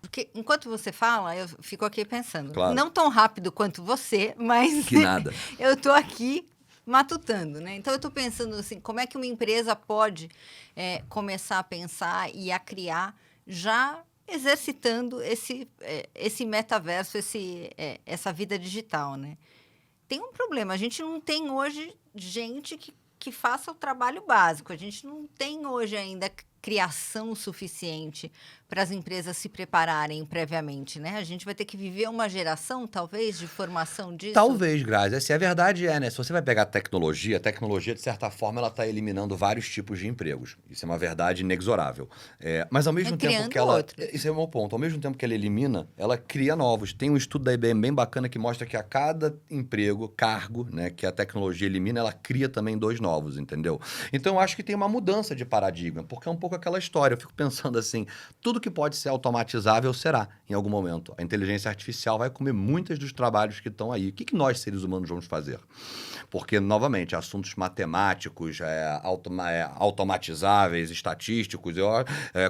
Porque enquanto você fala, eu fico aqui pensando. Claro. Não tão rápido quanto você, mas Que nada. eu estou aqui matutando, né? Então eu estou pensando assim, como é que uma empresa pode começar a pensar e a criar já exercitando esse metaverso, essa vida digital, né? Tem um problema, a gente não tem hoje gente que faça o trabalho básico, a gente não tem hoje ainda criação suficiente para as empresas se prepararem previamente, né? A gente vai ter que viver uma geração, talvez, de formação disso? Talvez, Grazi. Assim, a verdade né? Se você vai pegar a tecnologia, de certa forma, ela está eliminando vários tipos de empregos. Isso é uma verdade inexorável. Mas, ao mesmo tempo que ela... outros. Esse é o meu ponto. Ao mesmo tempo que ela elimina, ela cria novos. Tem um estudo da IBM bem bacana que mostra que a cada emprego, cargo, né, que a tecnologia elimina, ela cria também 2 novos, entendeu? Então, eu acho que tem uma mudança de paradigma, porque é um pouco aquela história. Eu fico pensando assim, tudo que pode ser automatizável será, em algum momento. A inteligência artificial vai comer muitos dos trabalhos que estão aí. O que nós, seres humanos, vamos fazer? Porque, novamente, assuntos matemáticos, automatizáveis, estatísticos,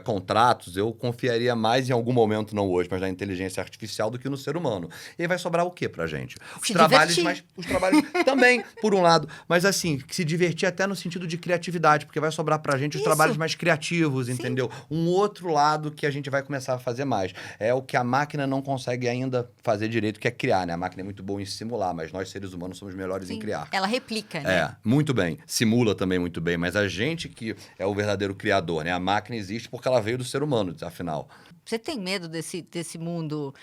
contratos, eu confiaria mais em algum momento, não hoje, mas na inteligência artificial do que no ser humano. E aí vai sobrar o quê pra gente? Os trabalhos também, por um lado. Mas assim, se divertir até no sentido de criatividade, porque vai sobrar pra gente os trabalhos mais criativos, entendeu? Um outro lado que a gente vai começar a fazer mais. É o que a máquina não consegue ainda fazer direito, que é criar, né? A máquina é muito boa em simular, mas nós, seres humanos, somos melhores em criar. Ela replica, né? Muito bem. Simula também muito bem, mas a gente que é o verdadeiro criador, né? A máquina existe porque ela veio do ser humano, afinal. Você tem medo desse mundo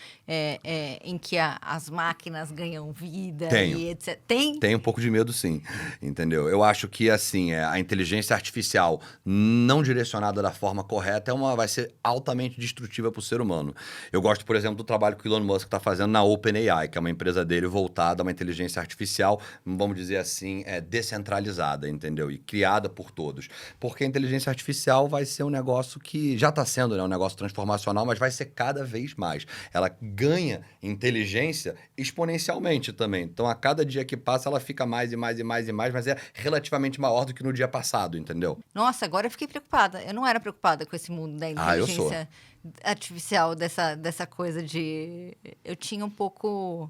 em que as máquinas ganham vida? Tenho. E etc? Tem? Tenho um pouco de medo, sim. Entendeu? Eu acho que, assim, a inteligência artificial não direcionada da forma correta vai ser altamente destrutiva para o ser humano. Eu gosto, por exemplo, do trabalho que o Elon Musk está fazendo na OpenAI, que é uma empresa dele voltada a uma inteligência artificial, vamos dizer assim, descentralizada, entendeu? E criada por todos. Porque a inteligência artificial vai ser um negócio que já está sendo, né, um negócio transformacional, mas vai ser cada vez mais. Ela ganha inteligência exponencialmente também. Então, a cada dia que passa, ela fica mais e mais e mais e mais, mas é relativamente maior do que no dia passado, entendeu? Nossa, agora eu fiquei preocupada. Eu não era preocupada com esse mundo da inteligência artificial, dessa coisa de... Eu tinha um pouco...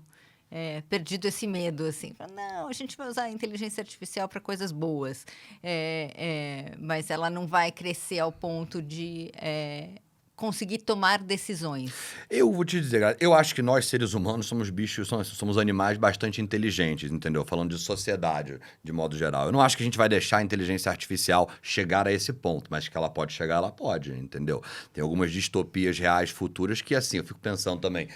perdido esse medo, assim. Não, a gente vai usar a inteligência artificial para coisas boas. Mas ela não vai crescer ao ponto de conseguir tomar decisões? Eu vou te dizer, cara, eu acho que nós, seres humanos, somos bichos, somos animais bastante inteligentes, entendeu? Falando de sociedade, de modo geral. Eu não acho que a gente vai deixar a inteligência artificial chegar a esse ponto, mas que ela pode chegar, ela pode, entendeu? Tem algumas distopias reais futuras que, assim, eu fico pensando também.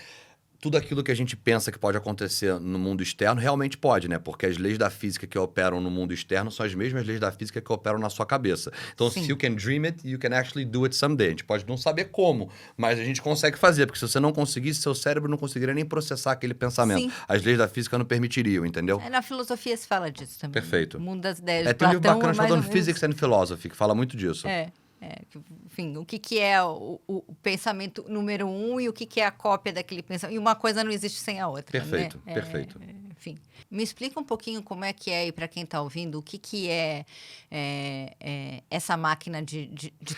Tudo aquilo que a gente pensa que pode acontecer no mundo externo, realmente pode, né? Porque as leis da física que operam no mundo externo são as mesmas leis da física que operam na sua cabeça. Então, Sim. se you can dream it, you can actually do it someday. A gente pode não saber como, mas a gente consegue fazer. Porque se você não conseguisse, seu cérebro não conseguiria nem processar aquele pensamento. Sim. As leis da física não permitiriam, entendeu? Na filosofia se fala disso também. Perfeito. O mundo das ideias de Tem um livro Platão bacana é mais chamado ou menos... Physics and Philosophy, que fala muito disso. Enfim, o que é o pensamento número 1 e o que é a cópia daquele pensamento. E uma coisa não existe sem a outra, Perfeito, né? perfeito. Enfim, me explica um pouquinho como é que é, e para quem está ouvindo, o que é essa máquina de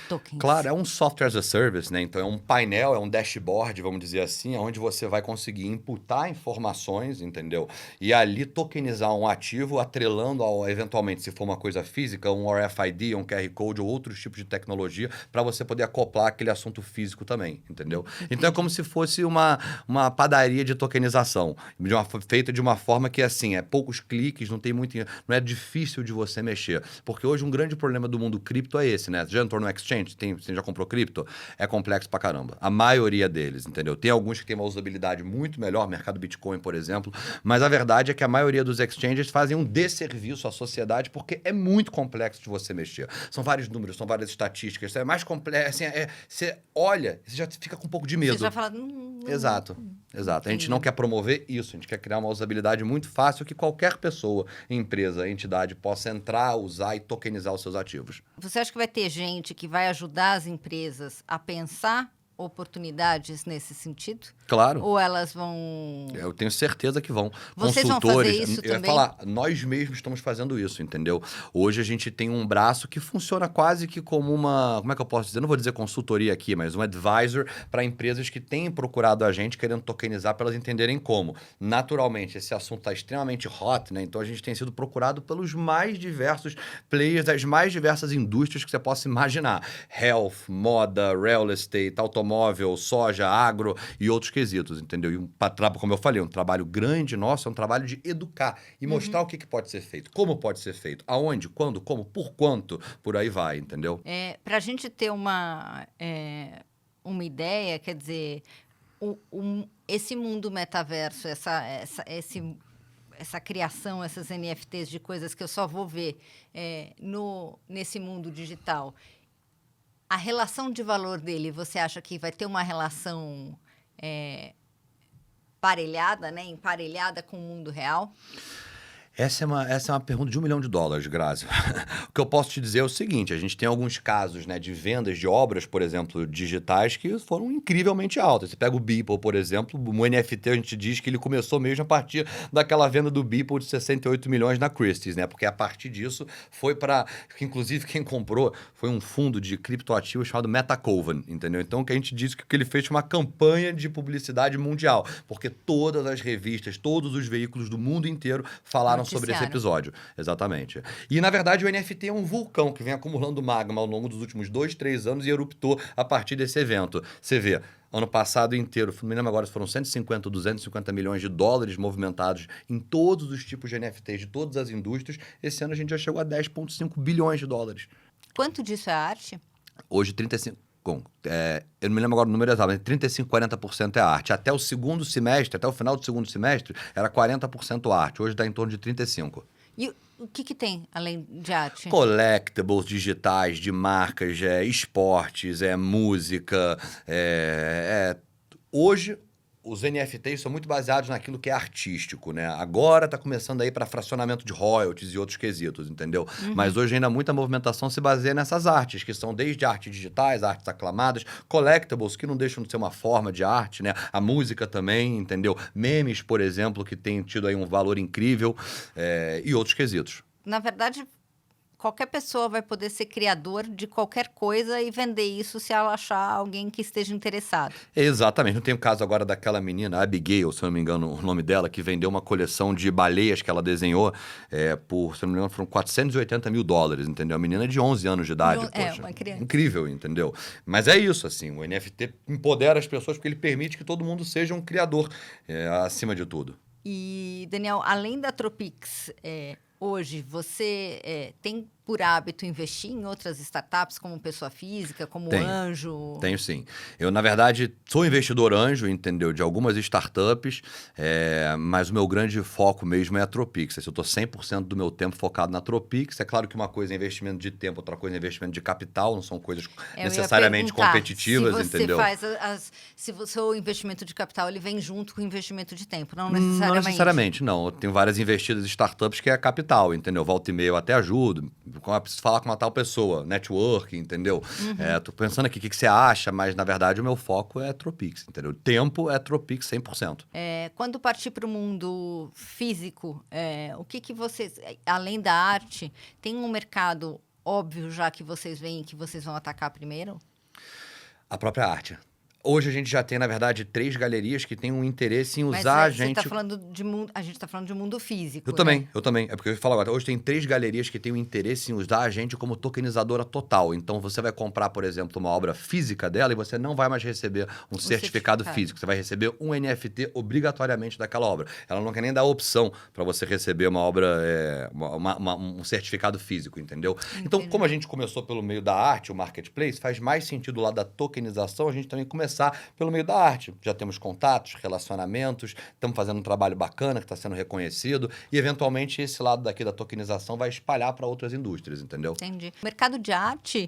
tokens. Claro, é um software as a service, né? Então é um painel, é um dashboard, vamos dizer assim, onde você vai conseguir imputar informações, entendeu? E ali tokenizar um ativo, atrelando ao, eventualmente, se for uma coisa física, um RFID, um QR Code ou outros tipos de tecnologia, para você poder acoplar aquele assunto físico também, entendeu? Entendi. Então é como se fosse uma padaria de tokenização, feita de uma forma que, assim, é poucos cliques, não é difícil de você mexer. Porque hoje um grande problema do mundo cripto é esse, né? Você já entrou no exchange? Você já comprou cripto? É complexo pra caramba. A maioria deles, entendeu? Tem alguns que têm uma usabilidade muito melhor, mercado Bitcoin, por exemplo, mas a verdade é que a maioria dos exchanges fazem um desserviço à sociedade porque é muito complexo de você mexer. São vários números, são várias estatísticas, é mais complexo, assim, você olha, você já fica com um pouco de medo. Você já fala... Exato. A gente não quer promover isso, a gente quer criar uma usabilidade muito fácil que qualquer pessoa, empresa, entidade possa entrar, usar e tokenizar os seus ativos. Você acha que vai ter gente que vai ajudar as empresas a pensar oportunidades nesse sentido? Claro. Ou elas vão... Eu tenho certeza que vão. Vocês Consultores, vão fazer isso eu ia também? falar, nós mesmos estamos fazendo isso, entendeu? Hoje a gente tem um braço que funciona quase que como uma, como é que eu posso dizer? Não vou dizer consultoria aqui, mas um advisor para empresas que têm procurado a gente querendo tokenizar para elas entenderem como. Naturalmente, esse assunto está extremamente hot, né? Então a gente tem sido procurado pelos mais diversos players, das mais diversas indústrias que você possa imaginar. Health, moda, real estate, automóvel, soja, agro e outros quesitos, entendeu? E como eu falei, um trabalho grande nosso é um trabalho de educar e mostrar o que pode ser feito, como pode ser feito, aonde, quando, como, por quanto, por aí vai, entendeu? Para a gente ter uma ideia, quer dizer, esse mundo metaverso, essa criação, essas NFTs de coisas que eu só vou ver nesse mundo digital, a relação de valor dele, você acha que vai ter uma relação parelhada, né? Emparelhada com o mundo real? Essa é uma pergunta de $1 milhão, Grazi. O que eu posso te dizer é o seguinte, a gente tem alguns casos, né, de vendas de obras, por exemplo, digitais, que foram incrivelmente altas. Você pega o Beeple, por exemplo, o NFT, a gente diz que ele começou mesmo a partir daquela venda do Beeple de 68 milhões na Christie's, né? Porque a partir disso foi para... Inclusive, quem comprou foi um fundo de criptoativos chamado Metacoven, entendeu? Então, o que a gente disse que ele fez uma campanha de publicidade mundial, porque todas as revistas, todos os veículos do mundo inteiro falaram sobre esse episódio. Exatamente. E, na verdade, o NFT é um vulcão que vem acumulando magma ao longo dos últimos 2, 3 anos e eruptou a partir desse evento. Você vê, ano passado inteiro, não me lembro agora se foram 150 ou 250 milhões de dólares movimentados em todos os tipos de NFTs de todas as indústrias. Esse ano a gente já chegou a 10,5 bilhões de dólares. Quanto disso é arte? Hoje, 35... eu não me lembro agora o número exato, mas 35%, 40% é arte. Até o segundo semestre, até o final do segundo semestre, era 40% arte. Hoje está em torno de 35%. E o que tem, além de arte? Collectibles digitais de marcas, esportes, música. Hoje, os NFTs são muito baseados naquilo que é artístico, né? Agora está começando aí para fracionamento de royalties e outros quesitos, entendeu? Uhum. Mas hoje ainda muita movimentação se baseia nessas artes, que são desde artes digitais, artes aclamadas, collectibles, que não deixam de ser uma forma de arte, né? A música também, entendeu? Memes, por exemplo, que tem tido aí um valor incrível, e outros quesitos. Na verdade, qualquer pessoa vai poder ser criador de qualquer coisa e vender isso se ela achar alguém que esteja interessado. Exatamente. Não tem o caso agora daquela menina, Abigail, se eu não me engano o nome dela, que vendeu uma coleção de baleias que ela desenhou por, se eu não me engano, foram $480 mil, entendeu? A menina de 11 anos de idade, poxa. Uma criança. Incrível, entendeu? Mas é isso, assim, o NFT empodera as pessoas porque ele permite que todo mundo seja um criador, acima de tudo. E, Daniel, além da Tropix, hoje você tem por hábito investir em outras startups como pessoa física, como anjo? Tenho sim. Eu, na verdade, sou investidor anjo, entendeu? De algumas startups, mas o meu grande foco mesmo é a Tropix. Eu estou 100% do meu tempo focado na Tropix. É claro que uma coisa é investimento de tempo, outra coisa é investimento de capital, não são coisas necessariamente competitivas, entendeu? Se o seu investimento de capital ele vem junto com o investimento de tempo, não necessariamente. Não necessariamente, não. Eu tenho várias investidas em startups que é capital, entendeu? Volta e meia eu até ajudo. Preciso falar com uma tal pessoa, network, entendeu? Tô pensando aqui o que você acha, mas na verdade o meu foco é Tropix, entendeu? O tempo é Tropix 100%. Quando partir para o mundo físico, o que vocês, além da arte, tem um mercado óbvio já que vocês veem que vocês vão atacar primeiro? A própria arte. Hoje a gente já tem, na verdade, 3 galerias que têm um interesse em usar a gente... Mas a gente está falando de mundo físico. Eu também. É porque eu ia falar agora. Hoje tem 3 galerias que têm um interesse em usar a gente como tokenizadora total. Então você vai comprar, por exemplo, uma obra física dela e você não vai mais receber um certificado físico. Você vai receber um NFT obrigatoriamente daquela obra. Ela não quer nem dar a opção para você receber uma obra, um certificado físico, entendeu? Então, como a gente começou pelo meio da arte, o marketplace, faz mais sentido lá da tokenização a gente também começar pelo meio da arte. Já temos contatos, relacionamentos, estamos fazendo um trabalho bacana que está sendo reconhecido e, eventualmente, esse lado daqui da tokenização vai espalhar para outras indústrias, entendeu? Entendi. O mercado de arte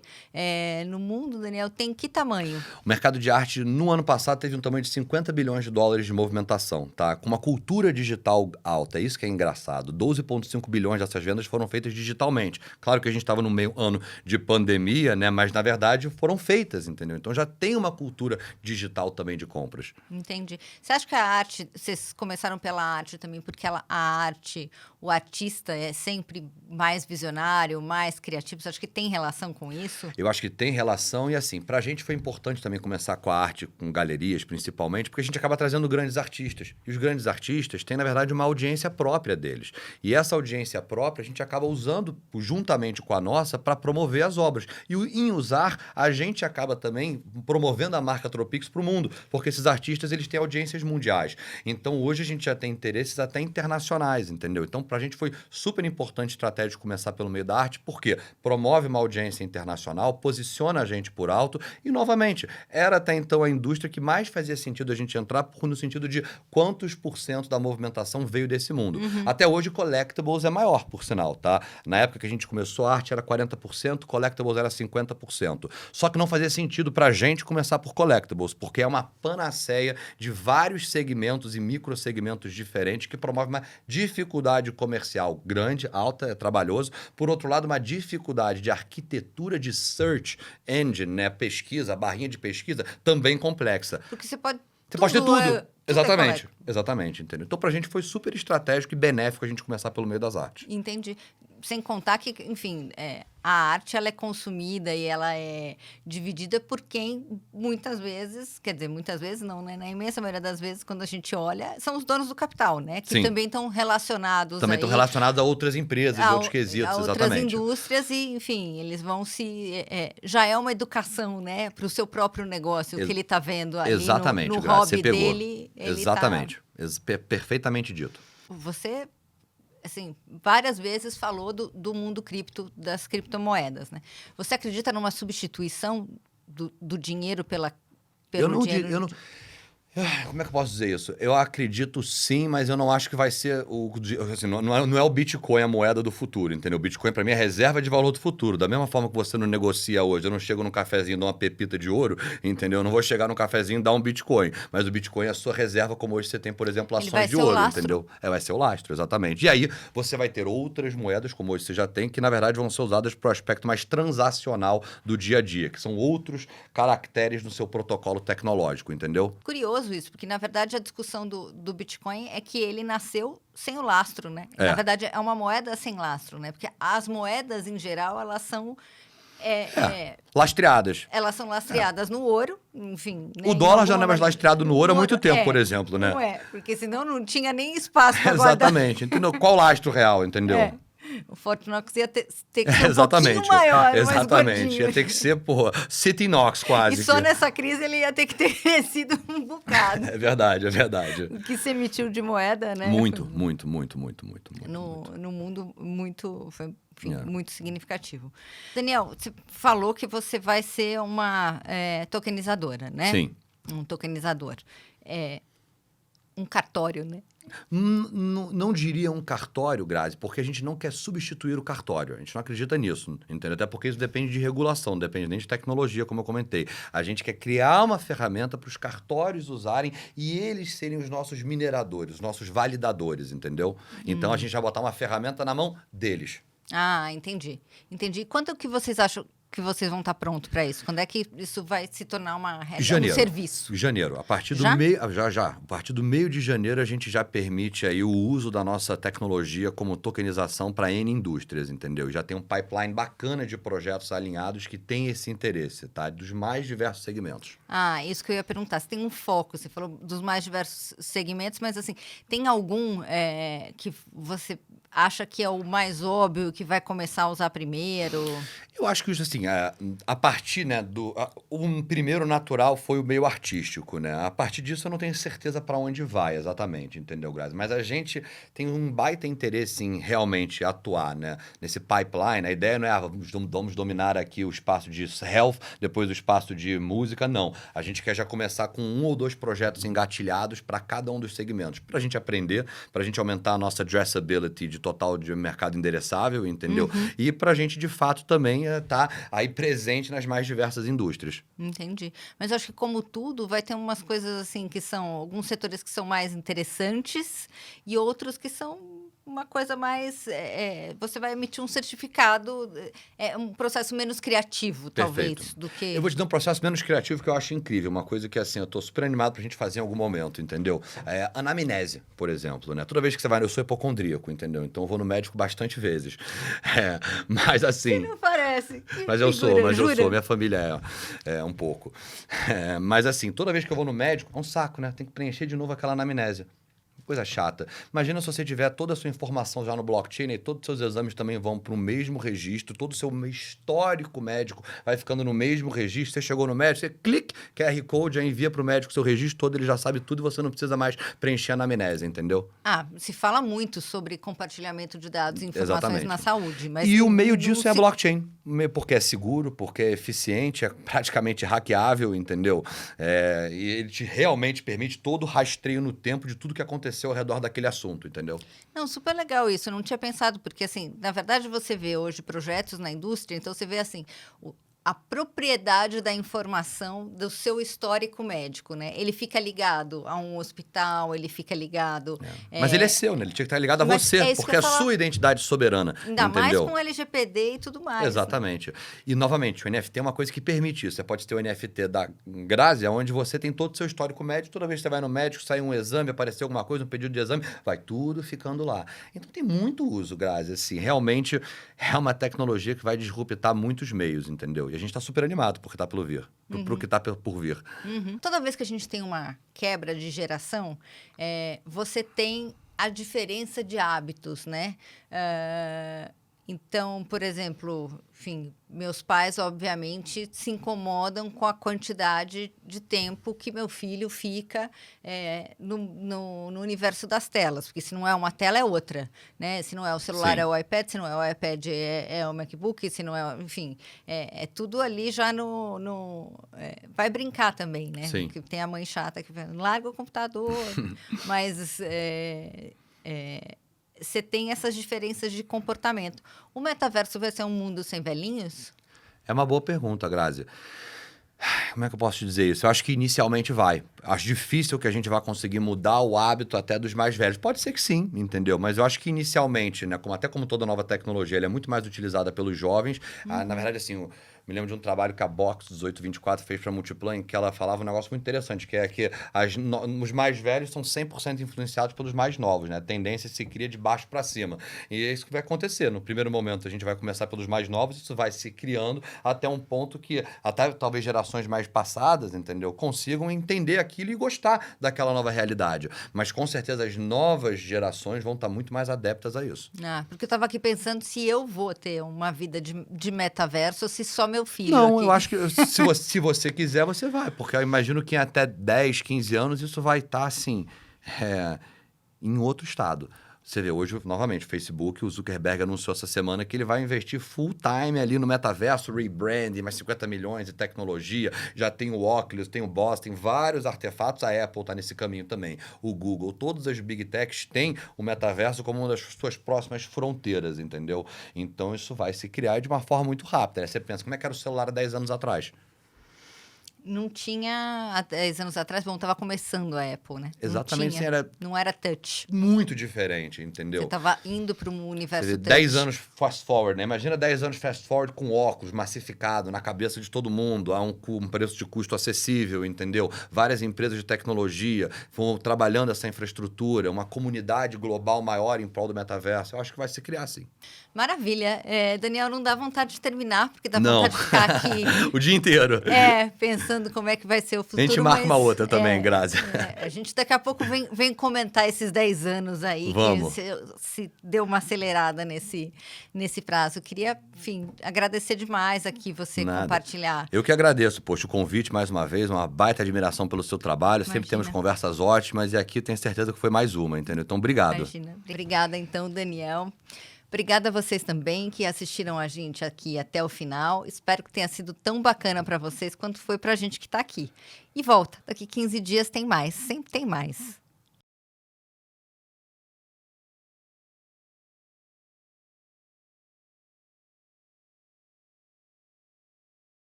no mundo, Daniel, tem que tamanho? O mercado de arte, no ano passado, teve um tamanho de $50 bilhões de movimentação, tá? Com uma cultura digital alta, isso que é engraçado. 12,5 bilhões dessas vendas foram feitas digitalmente. Claro que a gente estava no meio ano de pandemia, né? Mas, na verdade, foram feitas, entendeu? Então, já tem uma cultura digital também de compras. Entendi. Você acha que a arte, vocês começaram pela arte também, porque a arte, o artista é sempre mais visionário, mais criativo? Você acha que tem relação com isso? Eu acho que tem relação e, assim, pra gente foi importante também começar com a arte, com galerias principalmente, porque a gente acaba trazendo grandes artistas. E os grandes artistas têm, na verdade, uma audiência própria deles. E essa audiência própria a gente acaba usando juntamente com a nossa para promover as obras. E em usar, a gente acaba também promovendo a marca Tropix para o mundo, porque esses artistas eles têm audiências mundiais. Então, hoje a gente já tem interesses até internacionais, entendeu? Então, para a gente foi super importante estratégico começar pelo meio da arte, porque promove uma audiência internacional, posiciona a gente por alto e, novamente, era até então a indústria que mais fazia sentido a gente entrar no sentido de quantos % da movimentação veio desse mundo. Até hoje, collectibles é maior, por sinal, tá? Na época que a gente começou, a arte era 40%, collectibles era 50%. Só que não fazia sentido para a gente começar por collectibles, porque é uma panaceia de vários segmentos e microsegmentos diferentes que promove uma dificuldade comercial grande, alta, é trabalhoso. Por outro lado, uma dificuldade de arquitetura de search engine, né? Pesquisa, barrinha de pesquisa, também complexa. Porque você pode ter tudo. Exatamente, entendeu? Então, pra gente foi super estratégico e benéfico a gente começar pelo meio das artes. Entendi. Sem contar que, enfim, a arte ela é consumida e ela é dividida por quem muitas vezes não, né? Na imensa maioria das vezes, quando a gente olha, são os donos do capital, né? Que também estão relacionados também estão relacionados a outras empresas, a outros quesitos, a outras exatamente. indústrias e, enfim, eles vão já é uma educação, né? Para o seu próprio negócio, o que ele está vendo ali no hobby dele. Exatamente. Perfeitamente dito. Você, assim, várias vezes falou do mundo cripto, das criptomoedas, né? Você acredita numa substituição do dinheiro pelo dinheiro? Como é que eu posso dizer isso? Eu acredito sim, mas eu não acho que vai ser assim, não é o Bitcoin a moeda do futuro, entendeu? O Bitcoin, para mim, é reserva de valor do futuro. Da mesma forma que você não negocia hoje, eu não chego num cafezinho e dou uma pepita de ouro, entendeu? Eu não vou chegar num cafezinho e dar um Bitcoin. Mas o Bitcoin é a sua reserva, como hoje você tem, por exemplo, ações de ouro, entendeu? Vai ser o lastro, exatamente. E aí, você vai ter outras moedas, como hoje você já tem, que na verdade vão ser usadas para o aspecto mais transacional do dia a dia, que são outros caracteres no seu protocolo tecnológico, entendeu? Curioso curioso isso, porque, na verdade, a discussão do Bitcoin é que ele nasceu sem o lastro, né? É. Na verdade, é uma moeda sem lastro, né? Porque as moedas, em geral, elas são... Lastreadas. Elas são lastreadas no ouro, enfim... Né, O dólar já não é mais lastreado no ouro há muito tempo, por exemplo, né? Não é, porque senão não tinha nem espaço para guardar. Exatamente. Entendeu? Qual lastro real, entendeu? O Fort Knox ia ter que ser Exatamente. um pouquinho maior, Exatamente. mais Ia ter que ser, pô, City Knox quase. E só nessa crise ele ia ter que ter crescido um bocado. É verdade, é verdade. O que se emitiu de moeda, né? Muito. No mundo, foi, enfim, É. muito significativo. Daniel, você falou que você vai ser uma tokenizadora, né? Sim. Um tokenizador. Um cartório, né? Não diria um cartório, Grazi, porque a gente não quer substituir o cartório. A gente não acredita nisso, entendeu? Até porque isso depende de regulação, não depende nem de tecnologia, como eu comentei. A gente quer criar uma ferramenta para os cartórios usarem e eles serem os nossos mineradores, os nossos validadores, entendeu? Então, a gente vai botar uma ferramenta na mão deles. Ah, entendi. Entendi. Quanto que vocês acham que vocês vão estar prontos para isso? Quando é que isso vai se tornar um serviço? Janeiro. A partir do Já? meio, já. A partir do meio de janeiro, a gente já permite aí o uso da nossa tecnologia como tokenização para N indústrias, entendeu? Já tem um pipeline bacana de projetos alinhados que tem esse interesse, tá? Dos mais diversos segmentos. Ah, isso que eu ia perguntar. Você tem um foco, você falou dos mais diversos segmentos, mas assim, tem algum que você acha que é o mais óbvio, que vai começar a usar primeiro? Eu acho que, assim, a partir, né, o primeiro natural foi o meio artístico, né? A partir disso eu não tenho certeza para onde vai exatamente, entendeu, Grazi? Mas a gente tem um baita interesse em realmente atuar, né, nesse pipeline. A ideia não é, vamos dominar aqui o espaço de health, depois o espaço de música, não. A gente quer já começar com 1 ou 2 projetos engatilhados para cada um dos segmentos, para a gente aprender, para a gente aumentar a nossa addressability de total de mercado endereçável, entendeu? Uhum. E para a gente, de fato, também tá aí presente nas mais diversas indústrias. Entendi. Mas eu acho que, como tudo, vai ter umas coisas assim que são... Alguns setores que são mais interessantes e outros que são uma coisa mais... você vai emitir um certificado, um processo menos criativo, talvez, Perfeito. do que... Eu vou te dar um processo menos criativo que eu acho incrível. Uma coisa que, assim, eu tô super animado pra gente fazer em algum momento, entendeu? Anamnese, por exemplo, né? Toda vez que você vai... Eu sou hipocondríaco, entendeu? Então, eu vou no médico bastante vezes. Mas, assim... Que não parece. Mas eu sou. Jura? Minha família é um pouco. Mas, assim, toda vez que eu vou no médico, é um saco, né? Tem que preencher de novo aquela anamnese. Coisa chata. Imagina se você tiver toda a sua informação já no blockchain e todos os seus exames também vão para o mesmo registro, todo o seu histórico médico vai ficando no mesmo registro. Você chegou no médico, você clica, QR Code, já envia para o médico o seu registro todo, ele já sabe tudo e você não precisa mais preencher a anamnese, entendeu? Se fala muito sobre compartilhamento de dados e informações Exatamente. na saúde. Mas E o meio disso é a blockchain, porque é seguro, porque é eficiente, é praticamente hackeável, entendeu? E ele realmente permite todo o rastreio no tempo de tudo que aconteceu ao redor daquele assunto, entendeu? Não, super legal isso. Eu não tinha pensado, porque, assim, na verdade, você vê hoje projetos na indústria, então você vê, assim, a propriedade da informação do seu histórico médico, né? Ele fica ligado a um hospital, ele fica ligado... Mas ele é seu, né? Ele tinha que estar ligado a você, porque é a sua identidade soberana, Ainda mais entendeu? com LGPD e tudo mais. Exatamente. Né? E, novamente, o NFT é uma coisa que permite isso. Você pode ter o NFT da Grazi, onde você tem todo o seu histórico médico. Toda vez que você vai no médico, sai um exame, apareceu alguma coisa, um pedido de exame, vai tudo ficando lá. Então, tem muito uso, Grazi. Assim, realmente é uma tecnologia que vai disruptar muitos meios, entendeu? E a gente está super animado porque está pelo vir. Pro que está por vir. Uhum. Toda vez que a gente tem uma quebra de geração, você tem a diferença de hábitos, né? Então, por exemplo, enfim, meus pais, obviamente, se incomodam com a quantidade de tempo que meu filho fica no universo das telas, porque se não é uma tela, é outra, né? Se não é o celular, Sim. é o iPad, se não é o iPad, é o MacBook, se não é... Enfim, é tudo ali já vai brincar também, né? Sim. Porque tem a mãe chata que larga o computador, mas... você tem essas diferenças de comportamento. O metaverso vai ser um mundo sem velhinhos? É uma boa pergunta, Grazi. Como é que eu posso te dizer isso? Eu acho que inicialmente vai. Acho difícil que a gente vá conseguir mudar o hábito até dos mais velhos. Pode ser que sim, entendeu? Mas eu acho que inicialmente, né, até como toda nova tecnologia, ela é muito mais utilizada pelos jovens. Na verdade, assim, Me lembro de um trabalho que a Box 1824 fez para Multiplan, em que ela falava um negócio muito interessante, que é que os mais velhos são 100% influenciados pelos mais novos, né? A tendência se cria de baixo para cima. E é isso que vai acontecer. No primeiro momento, a gente vai começar pelos mais novos, isso vai se criando até um ponto que até talvez gerações mais passadas, entendeu? Consigam entender aquilo e gostar daquela nova realidade. Mas com certeza as novas gerações vão estar muito mais adeptas a isso. Porque eu estava aqui pensando se eu vou ter uma vida de metaverso ou se só meu filho. Não, aqui. eu acho que se você quiser, você vai. Porque eu imagino que em até 10, 15 anos isso vai estar, assim, em outro estado. Você vê, hoje, novamente, o Facebook, o Zuckerberg anunciou essa semana que ele vai investir full time ali no metaverso, rebranding, mais 50 milhões de tecnologia, já tem o Oculus, tem o Boss, tem vários artefatos, a Apple está nesse caminho também, o Google, todas as Big Techs têm o metaverso como uma das suas próximas fronteiras, entendeu? Então isso vai se criar de uma forma muito rápida, né? Você pensa, como é que era o celular há 10 anos atrás? Não tinha, há 10 anos atrás, estava começando a Apple, né? Exatamente, não, era não era touch. muito diferente, entendeu? Você estava indo para um universo touch. 10 anos fast forward, né? Imagina 10 anos fast forward com óculos massificado na cabeça de todo mundo, a um preço de custo acessível, entendeu? Várias empresas de tecnologia vão trabalhando essa infraestrutura, uma comunidade global maior em prol do metaverso. Eu acho que vai se criar, sim. Maravilha. Daniel, não dá vontade de terminar, porque dá vontade de ficar aqui. O dia inteiro. Pensando como é que vai ser o futuro. A gente marca uma outra também, Grazi. A gente daqui a pouco vem comentar esses 10 anos aí, Vamos. que se deu uma acelerada nesse prazo. Queria, enfim, agradecer demais aqui você compartilhar. Eu que agradeço, poxa, o convite mais uma vez, uma baita admiração pelo seu trabalho. Imagina. Sempre temos conversas ótimas e aqui tenho certeza que foi mais uma, entendeu? Então, obrigado. Imagina. Obrigada, então, Daniel. Obrigada a vocês também que assistiram a gente aqui até o final. Espero que tenha sido tão bacana para vocês quanto foi para a gente que está aqui. E volta, daqui 15 dias tem mais, sempre tem mais.